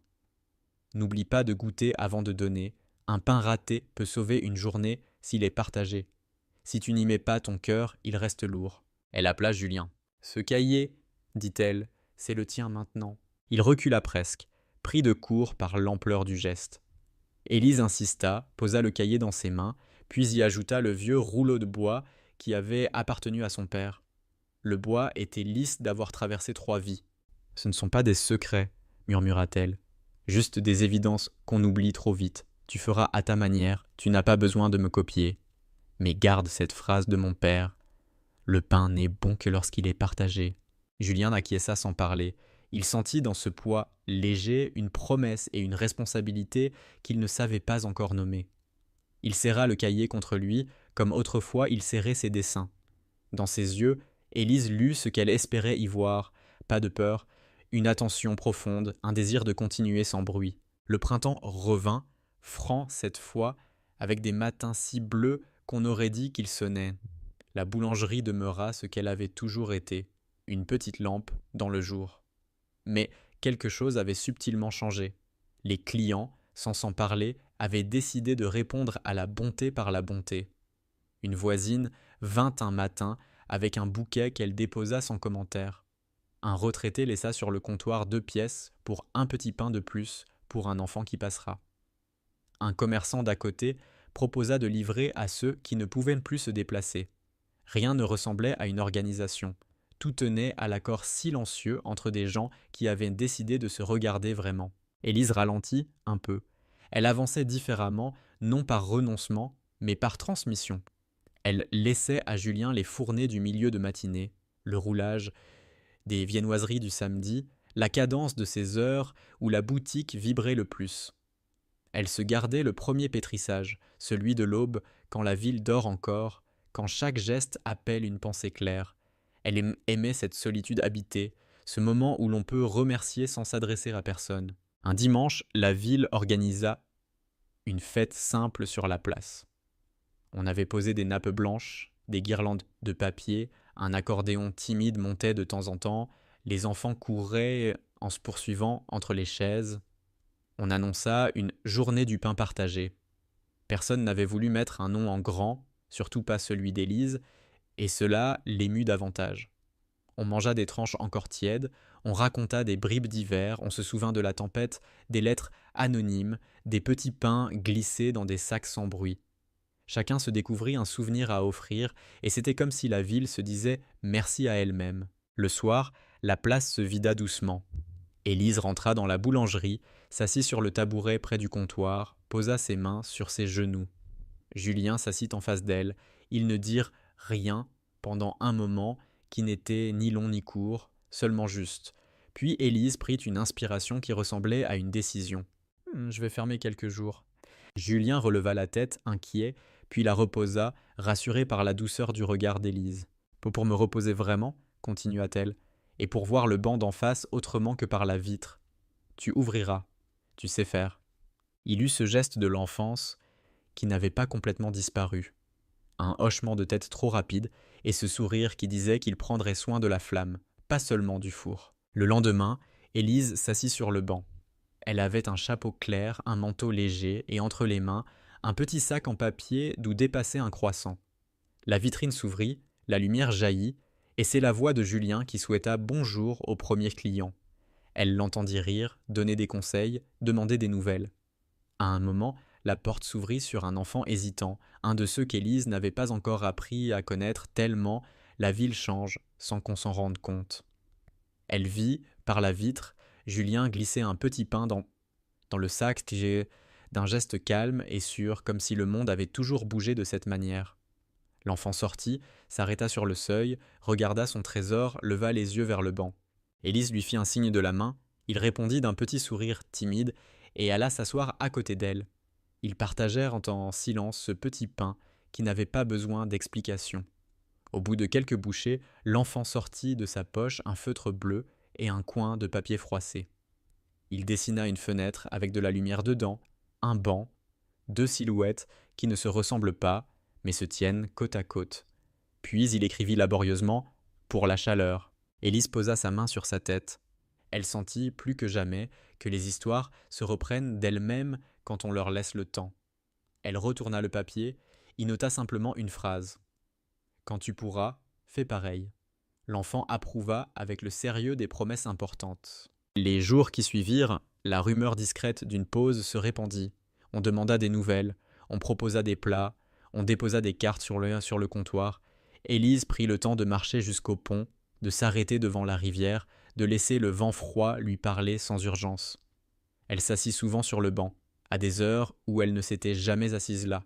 S12: N'oublie pas de goûter avant de donner. Un pain raté peut sauver une journée s'il est partagé. Si tu n'y mets pas ton cœur, il reste lourd. » Elle appela Julien. « Ce cahier, dit-elle, c'est le tien maintenant. » Il recula presque, pris de court par l'ampleur du geste. Élise insista, posa le cahier dans ses mains, puis y ajouta le vieux rouleau de bois qui avait appartenu à son père. Le bois était lisse d'avoir traversé 3 vies. « Ce ne sont pas des secrets, » murmura-t-elle, « juste des évidences qu'on oublie trop vite. Tu feras à ta manière, tu n'as pas besoin de me copier. Mais garde cette phrase de mon père. Le pain n'est bon que lorsqu'il est partagé. » Julien acquiesça sans parler. Il sentit dans ce poids léger une promesse et une responsabilité qu'il ne savait pas encore nommer. Il serra le cahier contre lui, comme autrefois il serrait ses dessins. Dans ses yeux, Élise lut ce qu'elle espérait y voir, pas de peur, une attention profonde, un désir de continuer sans bruit. Le printemps revint, franc cette fois, avec des matins si bleus qu'on aurait dit qu'il sonnait. La boulangerie demeura ce qu'elle avait toujours été, une petite lampe dans le jour. Mais quelque chose avait subtilement changé. Les clients, sans s'en parler, avaient décidé de répondre à la bonté par la bonté. Une voisine vint un matin avec un bouquet qu'elle déposa sans commentaire. Un retraité laissa sur le comptoir 2 pièces pour un petit pain de plus pour un enfant qui passera. Un commerçant d'à côté proposa de livrer à ceux qui ne pouvaient plus se déplacer. Rien ne ressemblait à une organisation. Tout tenait à l'accord silencieux entre des gens qui avaient décidé de se regarder vraiment. Élise ralentit un peu. Elle avançait différemment, non par renoncement, mais par transmission. Elle laissait à Julien les fournées du milieu de matinée, le roulage des viennoiseries du samedi, la cadence de ces heures où la boutique vibrait le plus. Elle se gardait le premier pétrissage, celui de l'aube, quand la ville dort encore, quand chaque geste appelle une pensée claire. Elle aimait cette solitude habitée, ce moment où l'on peut remercier sans s'adresser à personne. Un dimanche, la ville organisa une fête simple sur la place. On avait posé des nappes blanches, des guirlandes de papier, un accordéon timide montait de temps en temps, les enfants couraient en se poursuivant entre les chaises. On annonça une journée du pain partagé. Personne n'avait voulu mettre un nom en grand, surtout pas celui d'Élise, et cela l'émut davantage. On mangea des tranches encore tièdes, on raconta des bribes d'hiver, on se souvint de la tempête, des lettres anonymes, des petits pains glissés dans des sacs sans bruit. Chacun se découvrit un souvenir à offrir, et c'était comme si la ville se disait merci à elle-même. Le soir, la place se vida doucement. Élise rentra dans la boulangerie, s'assit sur le tabouret près du comptoir, posa ses mains sur ses genoux. Julien s'assit en face d'elle. Ils ne dirent rien pendant un moment qui n'était ni long ni court, seulement juste. Puis Élise prit une inspiration qui ressemblait à une décision. « Je vais fermer quelques jours. » Julien releva la tête, inquiet, puis la reposa, rassuré par la douceur du regard d'Élise. « Pour me reposer vraiment, continua-t-elle, et pour voir le banc d'en face autrement que par la vitre. Tu ouvriras, tu sais faire. » Il eut ce geste de l'enfance qui n'avait pas complètement disparu. Un hochement de tête trop rapide et ce sourire qui disait qu'il prendrait soin de la flamme, pas seulement du four. Le lendemain, Élise s'assit sur le banc. Elle avait un chapeau clair, un manteau léger et entre les mains, un petit sac en papier d'où dépassait un croissant. La vitrine s'ouvrit, la lumière jaillit, et c'est la voix de Julien qui souhaita bonjour au premier client. Elle l'entendit rire, donner des conseils, demander des nouvelles. À un moment, la porte s'ouvrit sur un enfant hésitant, un de ceux qu'Élise n'avait pas encore appris à connaître tellement la ville change sans qu'on s'en rende compte. Elle vit, par la vitre, Julien glisser un petit pain dans le sac d'un geste calme et sûr, comme si le monde avait toujours bougé de cette manière. L'enfant sortit, s'arrêta sur le seuil, regarda son trésor, leva les yeux vers le banc. Élise lui fit un signe de la main, il répondit d'un petit sourire timide et alla s'asseoir à côté d'elle. Ils partagèrent en silence ce petit pain qui n'avait pas besoin d'explication. Au bout de quelques bouchées, l'enfant sortit de sa poche un feutre bleu et un coin de papier froissé. Il dessina une fenêtre avec de la lumière dedans, un banc, 2 silhouettes qui ne se ressemblent pas, mais se tiennent côte à côte. Puis il écrivit laborieusement « Pour la chaleur ». Élise posa sa main sur sa tête. Elle sentit plus que jamais que les histoires se reprennent d'elles-mêmes quand on leur laisse le temps. Elle retourna le papier, y nota simplement une phrase. Quand tu pourras, fais pareil. » L'enfant approuva avec le sérieux des promesses importantes. Les jours qui suivirent, la rumeur discrète d'une pause se répandit. On demanda des nouvelles, on proposa des plats, on déposa des cartes sur le comptoir. Élise prit le temps de marcher jusqu'au pont, de s'arrêter devant la rivière, de laisser le vent froid lui parler sans urgence. Elle s'assit souvent sur le banc, à des heures où elle ne s'était jamais assise là.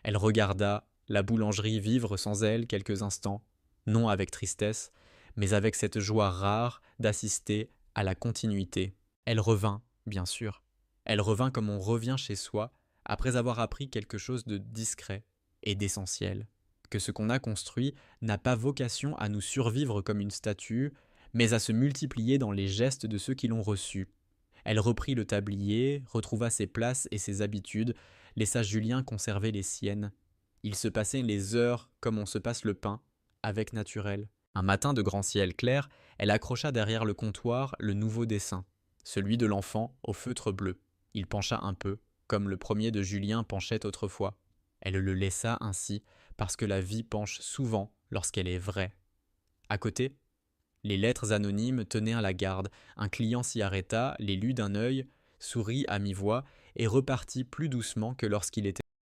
S12: Elle regarda la boulangerie vivre sans elle quelques instants, non avec tristesse, mais avec cette joie rare d'assister à la continuité. Elle revint, bien sûr. Elle revint comme on revient chez soi, après avoir appris quelque chose de discret et d'essentiel, que ce qu'on a construit n'a pas vocation à nous survivre comme une statue, mais à se multiplier dans les gestes de ceux qui l'ont reçu. Elle reprit le tablier, retrouva ses places et ses habitudes, laissa Julien conserver les siennes. Il se passait les heures comme on se passe le pain, avec naturel. Un matin de grand ciel clair, elle accrocha derrière le comptoir le nouveau dessin, celui de l'enfant au feutre bleu. Il pencha un peu, comme le premier de Julien penchait autrefois. Elle le laissa ainsi, parce que la vie penche souvent lorsqu'elle est vraie. À côté, les lettres anonymes tenaient à la garde. Un client s'y arrêta, les lut d'un œil, sourit à mi-voix et repartit plus doucement que lorsqu'il était